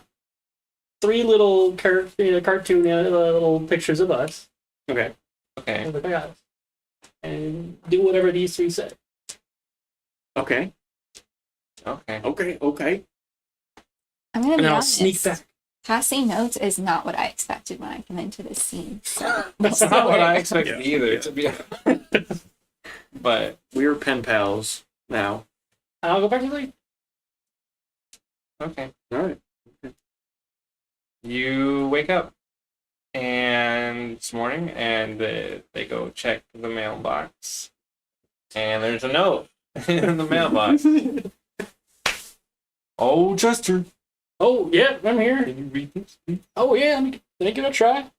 3 little cartoon little pictures of us. Okay. Okay. Look, I got it. And do whatever these 3 say. Okay. Okay. Okay. I'm gonna And be then I'll honest. sneak back. Passing notes is not what I expected when I came into this scene. So That's not what I expected Yeah. either, to be honest. But We're pen pals now. I'll go back to sleep. okay. All right. You wake up and it's morning and they go check the mailbox and there's a note in the mailbox. Oh, Chester, Oh, yeah, I'm here. can you read this, please? Oh, yeah, let me give it a try.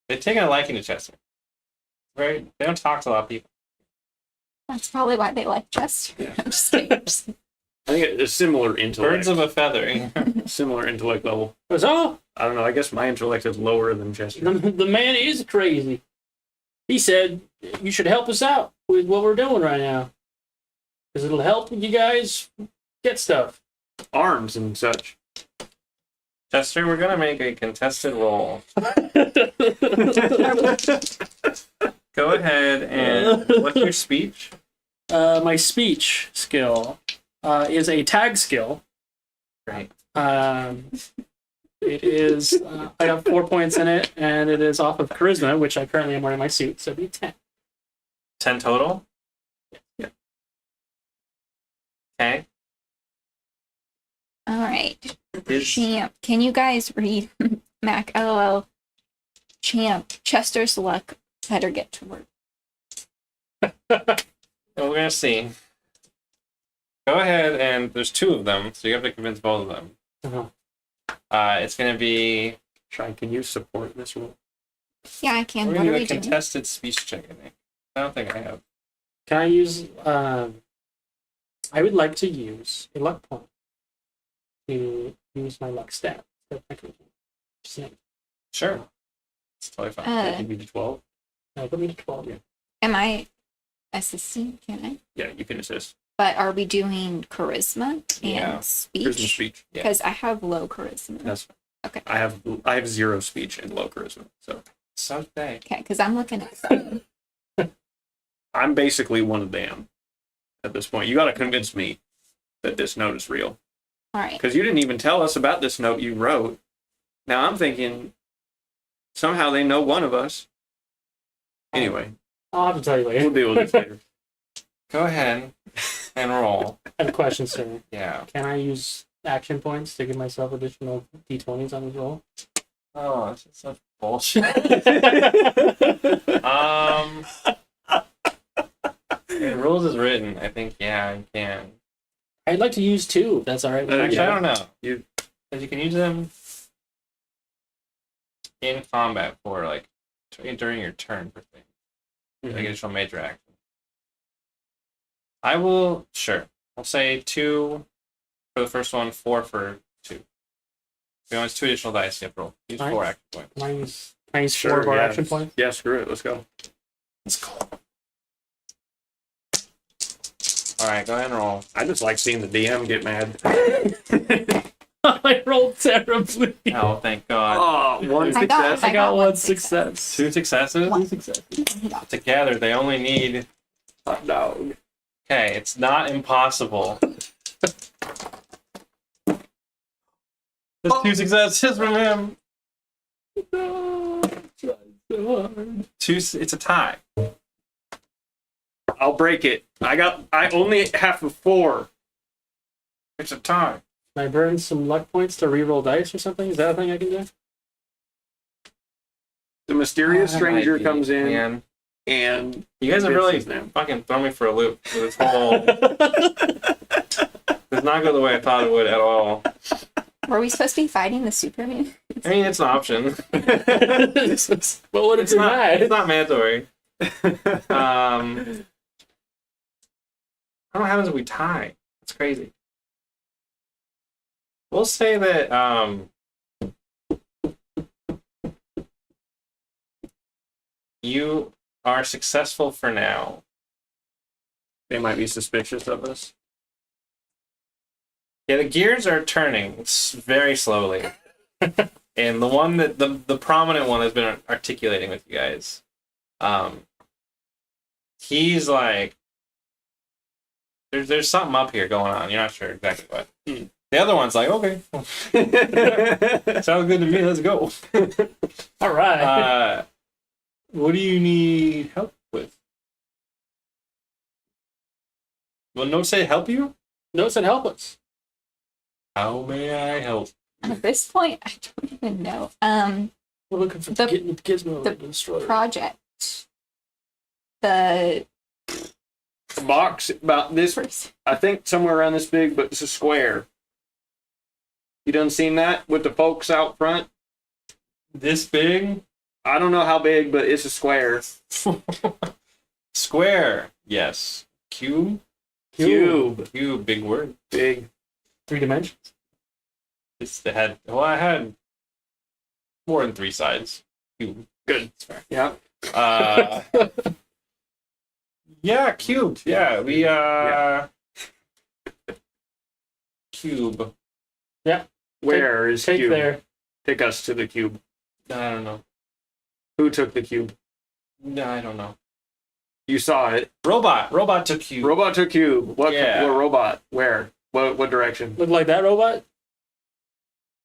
They've taken a liking to Chester. They don't talk to a lot of people. that's probably why they like Chester. Yeah. I'm just kidding. I think it's similar intellect. Birds of a feather. Similar intellect level. That's all. I don't know. I guess my intellect is lower than Chester. The man is crazy. He said you should help us out with what we're doing right now. Because it'll help you guys get stuff. Arms and such. Chester, we're gonna make a contested roll. Go ahead and what's your speech? My speech skill is a tag skill. Great. It is, I have 4 points in it, and it is off of charisma, which I currently am wearing my suit, so it'd be 10. 10 total? Yeah. Okay. All right. Is Champ. Can you guys read Mac LOL? Champ. Chester's luck. Better get to work. well, we're gonna see. Go ahead and there's 2 of them, so you have to convince both of them. Uh-huh. It's gonna be Shine, can you support this rule? Yeah, I can. we're What gonna are do we a doing? contested speech check, I think. I don't think I have. Can I use, I would like to use a luck point to use my luck stat. Sure. It's totally fine. Uh, Give me the 12. Put me to 12. Yeah. Am I assisting? Can I? Yeah, you can assist. But are we doing charisma and Yeah. Charisma speech? speech. Yeah. Because I have low charisma. That's fine. Okay. I have 0 speech and low charisma. So So big. Okay, because I'm looking at something. I'm basically one of them at this point. You got to convince me that this note is real. All right. Because you didn't even tell us about this note you wrote. Now I'm thinking somehow they know one of us. Anyway, I'll have to tell you we'll later. deal with this later. Go ahead and roll. I have a question, sir. Yeah. Can I use action points to give myself additional d20s on this roll? Oh, this is such bullshit. The rules is written. I think, yeah, you can. I'd like to use 2, if that's all right with you. Actually, Yeah. I don't know. You- Because you can use them. in combat for like during your turn for things. Like Mhm. additional major action. I will I'll say 2 for the first one, 4 for 2. If you want 2 additional dice, you have to roll. Use Nice. 4 action points. Can I use 4 of our action points? Yeah, screw it. Let's go. Let's go. Alright, go ahead and roll. I just like seeing the DM get mad. I rolled terribly. Oh, thank God. Oh, one I got- success. I got one success. success. 2 successes? One. 2 successes. Together, they only need. Hot dog. Okay, it's not impossible. There's 2 successes from him. No, I'm trying so hard. It's a tie. I'll break it. I only have a 4. It's a tie. Can I burn some luck points to reroll dice or something? Is that a thing I can do? The mysterious That stranger might be, comes in Man. and You guys have Vince really is now. fucking thrown me for a loop. This whole does not go the way I thought it would at all. Were we supposed to be fighting the Superman? I mean, it's an option. But what if It's you're not. mad? It's not mandatory. I don't know what happens if we tie. That's crazy. We'll say that you are successful for now. They might be suspicious of us. Yeah, the gears are turning very slowly. And the one that the prominent one has been articulating with you guys. He's like there's something up here going on. You're not sure exactly what. The other one's like, okay. Sounds good to me, let's go. All right. What do you need help with? Will note say help you? Notes and help us. How may I help? At this point, I don't even know. We're looking for The- getting the gizmo the destroyer. Project. The A box about this, first. I think somewhere around this big, but it's a square. You done seen that with the folks out front? This big? I don't know how big, but it's a square. Square. Yes. Cube? Cube. Cube, big word. Big. 3 dimensions. It's the head. Well, I had more than 3 sides. Cube. Good. That's fair. Yeah. Yeah, cubed. Yeah, we cube. Where is Take cube? there. Take us to the cube. I don't know. Who took the cube? No, I don't know. You saw it. Robot. Robot took cube. Robot took cube. What? Yeah. What robot? Where? What direction? Look like that robot?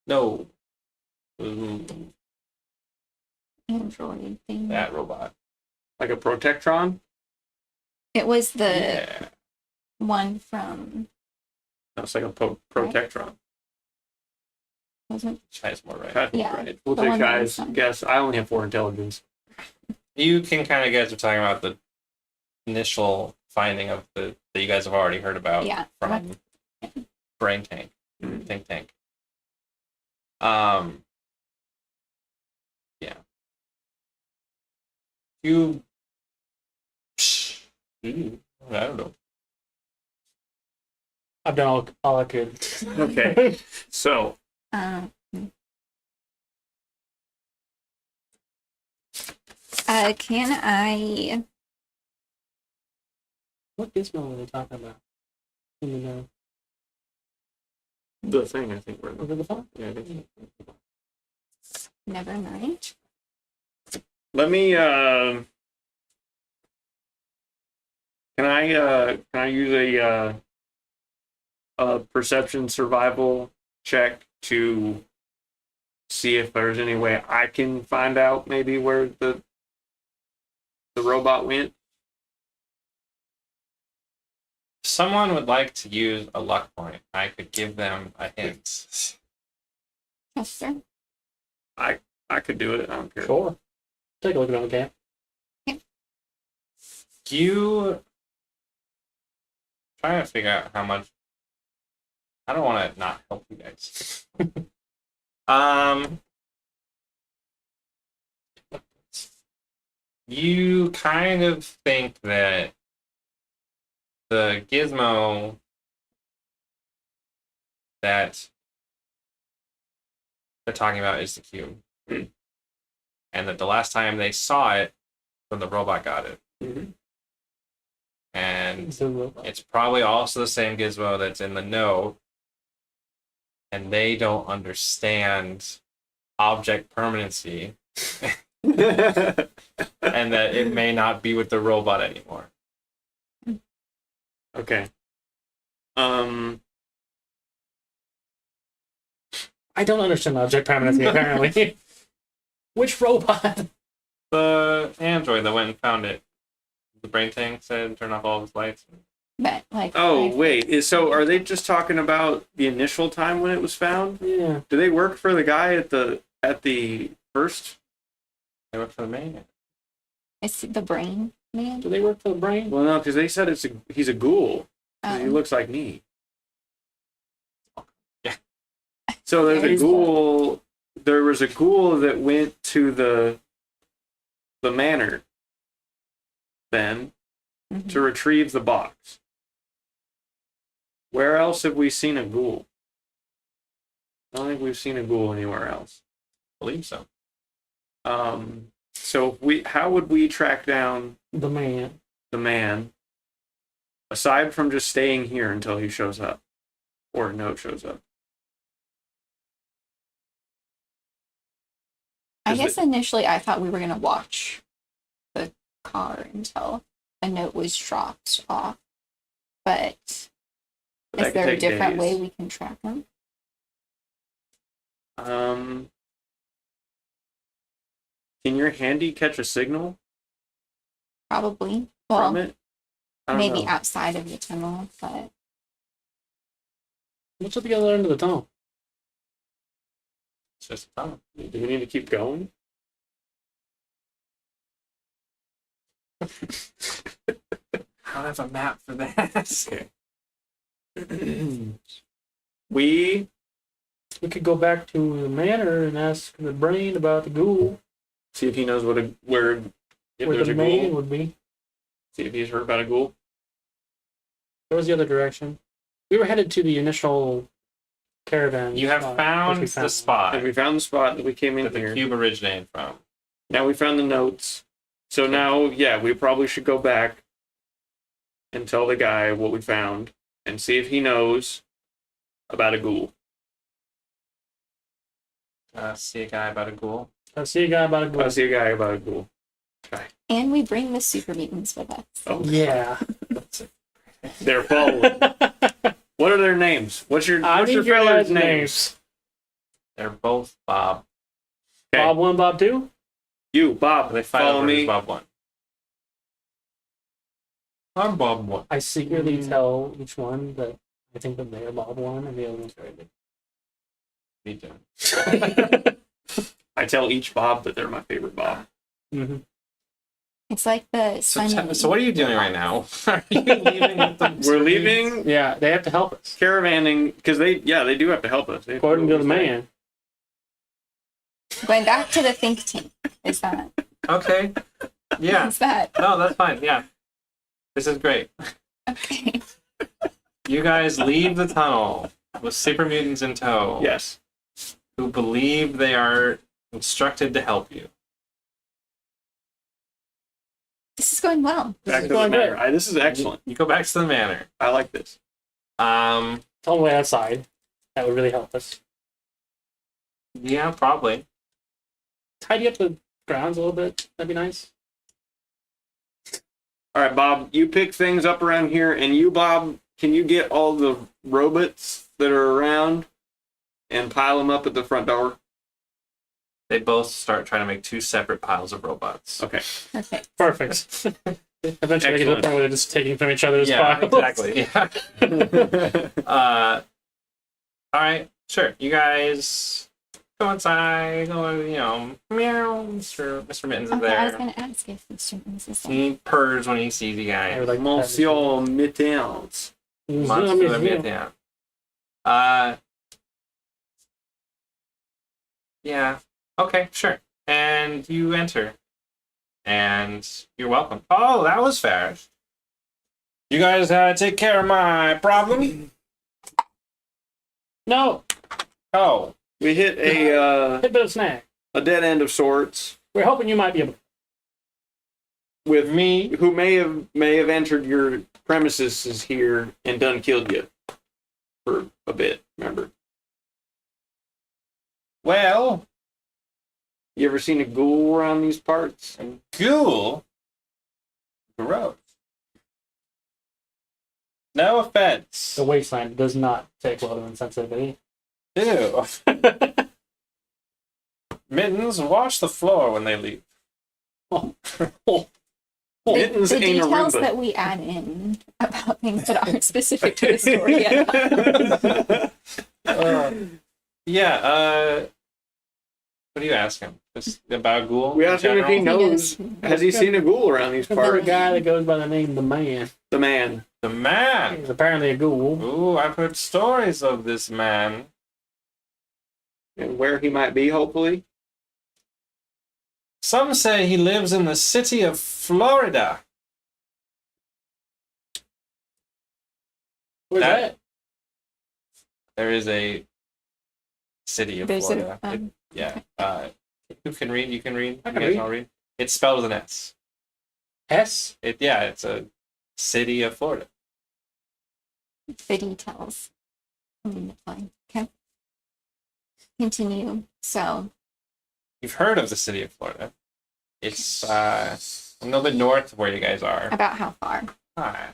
No. Android thing. That robot. Like a protectron? It was the Yeah. one from That's like a protectron. wasn't China's more right. Okay, Yeah. right. We'll The take one that guys. was on- Guess I only have 4 intelligence. You can kind of guys are talking about the initial finding of that you guys have already heard about Yeah. from Brain Tank, Mhm. Think Tank. Yeah. You. I don't know. I've done all I could. Okay. So um can I What gizmo are they talking about? In the know. the thing I think we're Over the phone? yeah, I think- never mind. Let me can I use a perception survival check to see if there's any way I can find out maybe where the robot went? If someone would like to use a luck point, I could give them a hint. Yes, sir. I could do it. I don't care. Sure. Take a look at it, okay? You trying to figure out how much. I don't want to not help you guys. You kind of think that the gizmo that they're talking about is the cube. Hmm. And that the last time they saw it, when the robot got it. Mhm. And It's a robot. it's probably also the same gizmo that's in the note. And they don't understand object permanency and that it may not be with the robot anymore. Okay. I don't understand object permanency, apparently. Which robot? The android that went and found it, the brain tank said turn off all of his lights. But like, Oh, wait. So are they just talking about the initial time when it was found? Yeah. Do they work for the guy at the first? They work for the main. it's the brain man. Do they work for the brain? Well, no, because they said he's a ghoul. 'Cause he Um, looks like me. Yeah. So there's a There's ghoul. There was a ghoul that went to the manor then mhm. to retrieve the box. Where else have we seen a ghoul? I don't think we've seen a ghoul anywhere else. I believe so. So how would we track down The man. the man aside from just staying here until he shows up or a note shows up? I Is guess initially I thought we were gonna watch the car until a note was dropped off. But But that is could there a take different way days. we can track them? Can your handy catch a signal Probably. from Well, it? I don't maybe know. outside of the tunnel, but What's at the other end of the tunnel? It's just a tunnel. Do we need to keep going? I don't have a map for that. Okay. We We could go back to the manor and ask the brain about the ghoul, see if he knows where if where there's the a main ghoul. would be. See if he's heard about a ghoul. That was the other direction. We were headed to the initial caravan. You have spot, found which we the spot And we found the spot that we came in that the here. cube originated from. Now we found the notes. So now, yeah, we probably should go back and tell the guy what we found and see if he knows about a ghoul. See a guy about a ghoul. I see a guy about a ghoul. I see a guy about a ghoul. and we bring the super mutants with us. Oh, Yeah. they're following. What are their names? What's your need your fellas' last names. They're both Bob. Okay. Bob 1, Bob 2? You, Bob, They fight follow over me. who's Bob 1. I'm Bob 1. I secretly tell each one that I think that they're Bob 1 and the other one's very Me too. big. I tell each Bob that they're my favorite Bob. Mm-hmm. It's like the So, Sunny. so what are you doing right now? Are you leaving with the We're leaving Yeah, they have to help us. caravanning because they do have to help us. They have According go to the overstay. man. Going back to the think tank. Is that? Okay. Yeah. Is that? No, that's fine. Yeah. This is great. Okay. You guys leave the tunnel with super mutants in tow Yes. who believe they are instructed to help you. This is going well. Back is to the going manor. good. This is excellent. You go back to the manor. I like this. Um, Tell them way outside. That would really help us. yeah, probably. Tidy up the grounds a little bit. That'd be nice. All right, Bob, you pick things up around here, and you, Bob, can you get all the robots that are around and pile them up at the front door? They both start trying to make two separate piles of robots. Okay. Perfect. Perfect. Eventually, they get to the Excellent. point where they're just taking from each other's Yeah, files. exactly. Yeah. All right, sure. You guys go inside. Go, meow. Mr. Mittens is Okay, I was there. going to ask if Mr. Mrs. there. He purrs when he sees you I would guys. like Monsieur Mittens. Monster Museum. Mittens. Yeah. Okay, sure. And you enter. And you're welcome. Oh, that was fast. You guys take care of my problem? No, Oh, we hit a bit of snack. a dead end of sorts We're hoping you might be able to. with me, who may have entered your premises is here and done killed you for a bit. Remember? Well, You ever seen a ghoul around these parts? a ghoul? Gross. No offense. The wasteland does not take well to insensitivity. Ew. Mittens, wash the floor when they leave. Mittens The ain't a details Roomba. that we add in about things that aren't specific to the story yet. What do you ask him? Just about ghoul? We in asked him if he general? knows. Has he seen a ghoul around these There's a parts? guy that goes by the name The Man. The man. The man. He's apparently a ghoul. Ooh, I've heard stories of this man. And where he might be, hopefully. Some say he lives in the city of Florida. Where's That- that? There is a city of There's Florida. a, Yeah. Who can read? You can read? I You can guys read. all read? It's spelled with an S. S? It's a city of Florida. the details. Okay. Continue. So, You've heard of the city of Florida. It's a little bit north of where you guys are. about how far? I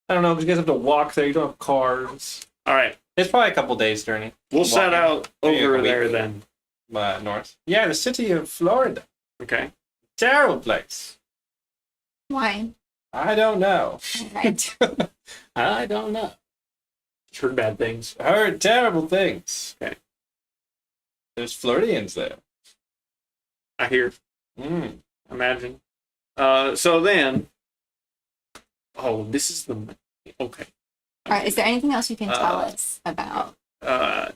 don't know, because you guys have to walk there. You don't have cars. All right. It's probably a couple days journey. We'll set Walking. out Maybe over a week. there then. North. Yeah, the city of Florida. Okay. Terrible place. Why? I don't know. Right. I don't know. Heard bad things. Heard terrible things. Okay. There's Floridians there. I hear. Mm. Imagine. So then. Oh, this is the. Okay. All right. Is there anything else you can tell Uh, us about Uh,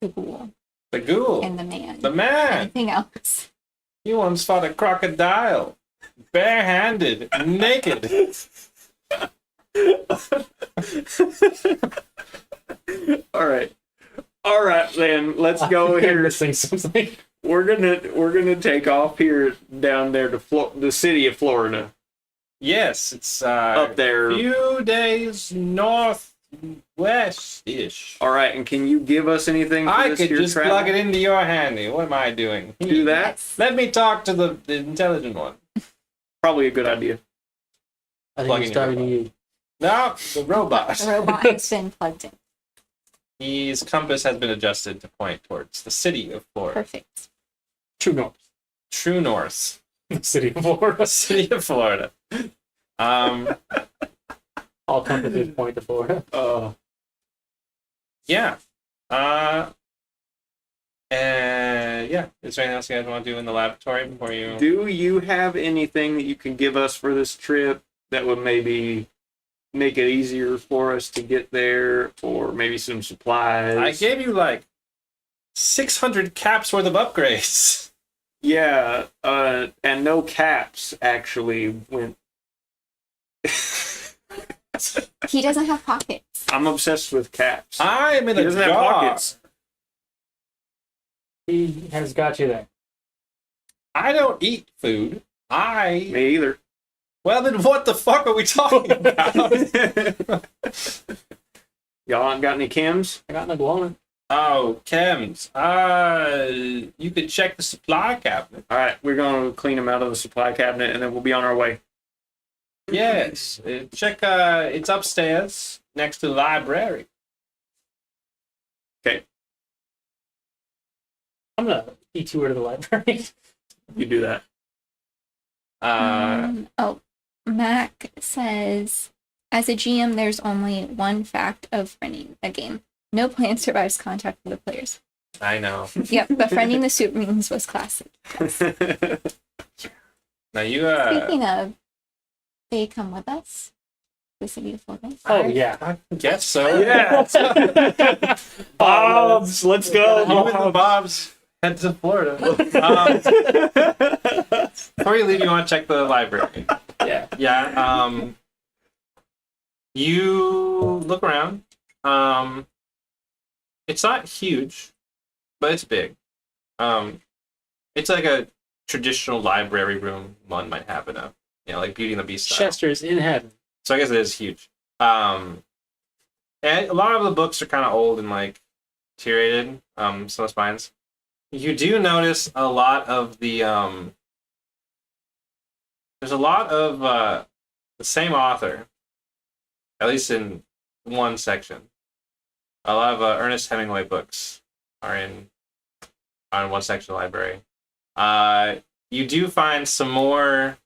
the ghoul The ghoul. and the man? The man. Anything else? He once fought a crocodile. Barehanded. Naked. all right. All right, then let's go I think I'm here. missing something. We're gonna take off here down there to the city of Florida. Yes, it's Up there. few days northwest-ish. All right, and can you give us anything for I this could here just travel? plug it into your handy. What am I doing? Do that? Yes. Let me talk to the intelligent one. Probably a good idea. I Plug think in he's your talking to you. No, the robot. The robot has been plugged in. His compass has been adjusted to point towards the city of Florida. Perfect. True North. True north. The city of Florida. City of Florida. All compasses point to Florida. Yeah. Yeah. Is there anything else you guys want to do in the laboratory before you? Do you have anything that you can give us for this trip that would maybe make it easier for us to get there, or maybe some supplies? I gave you like 600 caps worth of upgrades. Yeah, and no caps actually went. He doesn't have pockets. I'm obsessed with caps. I'm in He a doesn't have jar. pockets. He has got you there. I don't eat food. Me either. Well, then what the fuck are we talking about? Y'all ain't got any chems? I got no glowing. Oh, chems. You could check the supply cabinet. All right, we're gonna clean them out of the supply cabinet, and then we'll be on our way. Yes. Check, it's upstairs next to the library. I'm gonna detour to the library. You do that. Mac says, as a GM, there's only one fact of friending a game. No plan survives contact with the players. I know. Yep, but friending the Super Mutants was classic. Now you, Speaking of, they come with us. The city of Florida. Oh, yeah. I guess so. Yeah. Bobs, let's go. You and the Bobs head to Florida. Before you leave, you want to check the library. Yeah. Yeah. You look around. It's not huge, but it's big. It's like a traditional library room one might have in a, like Beauty and the Beast style. Chester's in heaven. So I guess it is huge. And a lot of the books are kind of old and like deteriorated. Some of the spines. You do notice a lot of the there's a lot of the same author, at least in one section. A lot of Ernest Hemingway books are in one section of the library. You do find some more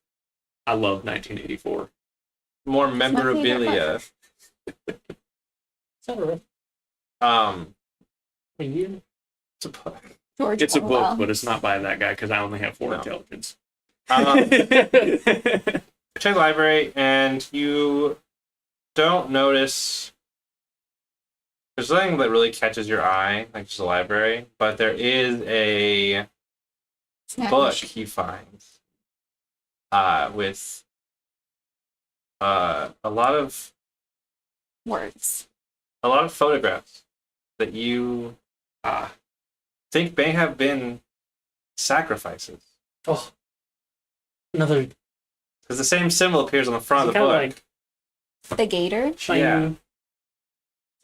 I love 1984. memorabilia. It's not a a year. It's a book. George It's a Orwell. book, but it's not by that guy because I only have 4 No. intelligence. Check the library, and you don't notice. There's nothing that really catches your eye, like just a library, but there is a Snack book machine. he finds with a lot of Words. photographs that you think may have been sacrifices, Oh, another because the same symbol appears on the front of the kind book. of like The gator shiny, Yeah.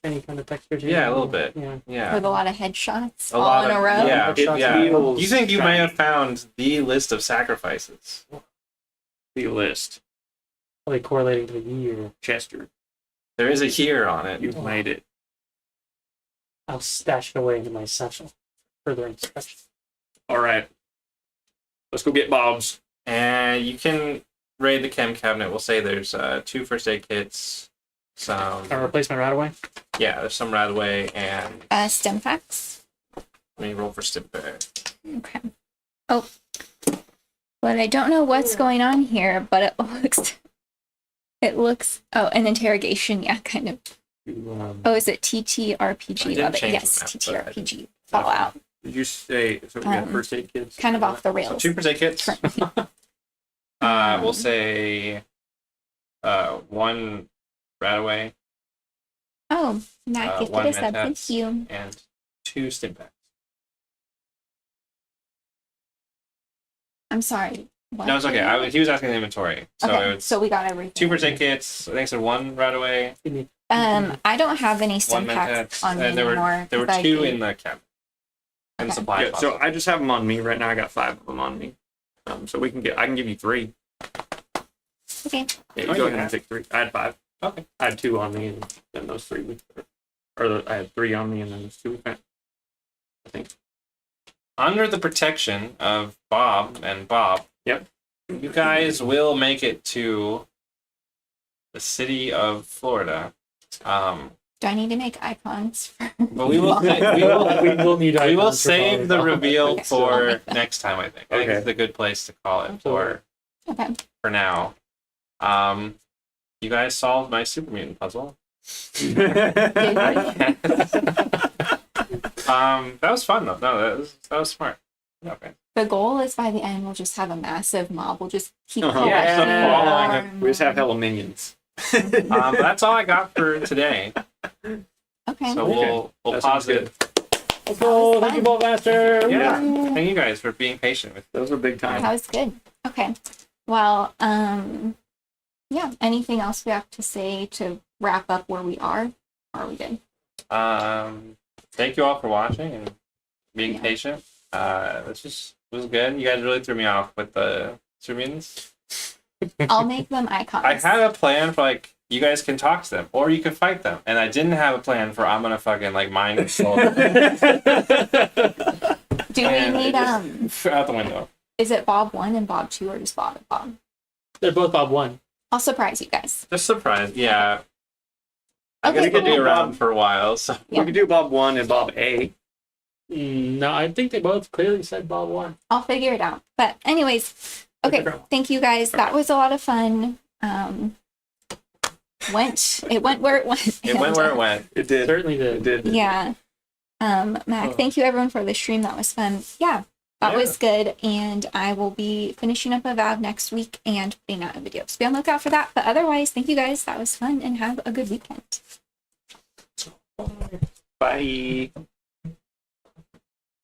any kind of texture. To Yeah, it. a little bit. Yeah. Yeah. with a lot of headshots A all lot in a of- row. Yeah, It yeah. feels You think you may shiny. have found the list of sacrifices? The list. Probably correlating to the year. Chester, There is a year on it. you've made it. I'll stash it away into my satchel. Further inspection. All right. Let's go get Bob's. And you can raid the chem cabinet. We'll say there's 2 first aid kits, some A replacement right away. there's some Radaway, and STEM facts. let me roll for Stimper. Okay. Oh. But I don't know what's going on here, but it looks oh, an interrogation, yeah, kind of. Oh, is it I TTRPG? didn't Love it. change Yes, the map, but I TTRPG. Fallout. Did you say so? We got Um, first aid kits. Kind of off the So rails. 2 first aid kits. Currently. We'll say 1 Radaway Oh, not gifted one a sub. Thank Mentats. you. and 2 Stimpaks. I'm sorry. What? No, it's okay. He was asking the inventory, so Okay, it's so we got everything. 2 first aid kits. I think it's 1 Radaway. I don't have any One stim packs Mentats, on me and there anymore. were 'cause I 2 gave- in the cabinet. In the Okay. supply Yeah, so closet. I just have them on me right now. I got 5 of them on me. So I can give you 3. Okay. Yeah, Oh, you go you ahead and have? take 3. I had 5. Okay. I had 2 on me, and then those 3. I had 3 on me, and then those 2. I think. Under the protection of Bob and Bob, Yep. you guys will make it to the city of Florida. Do I need to make icons for But we will We will need. we will icons for save the volleyball. reveal Okay. for next time. I think. I think Okay. it's a good place to call it Okay. for now. You guys solved my super mutant puzzle. That was fun though. No, that was smart. Okay. The goal is by the end we'll just have a massive mob. We'll just keep Uh-huh. collecting Yeah, following more it. and We just have more. hella minions. But that's all I got for today. Okay. So Okay. we'll That pause sounds it. good. Let's go. Thank you, Ball Master. Yeah. Yay. Thank you guys for being patient with Those were big time. That was good. Okay. Well, yeah. Anything else we have to say to wrap up where we are? Or are we good? Thank you all for watching and being Yeah. patient. This was good. You guys really threw me off with the super mutants. I'll make them icons. I had a plan for like you guys can talk to them or you can fight them, and I didn't have a plan for I'm gonna fucking like mind control them Do we and need it just out the window. is it Bob 1 and Bob 2 or just Bob and Bob? They're both Bob 1. I'll surprise you guys. Just surprised, yeah. I Okay, guess could be cool. around for a while, so Yeah. We could do Bob 1 and Bob A. No, I think they both clearly said Bob 1. I'll figure it out. But anyways, okay. Okay. Thank you guys. That was a lot of fun. It went where it went. it went where it went. It did. Certainly It did. did. Yeah. Mac, thank you everyone for the stream. That was fun. Yeah. that Yeah. was good. And I will be finishing up a VAV next week and putting out a video. So be on the lookout for that. But otherwise, thank you guys. That was fun and have a good weekend. Bye.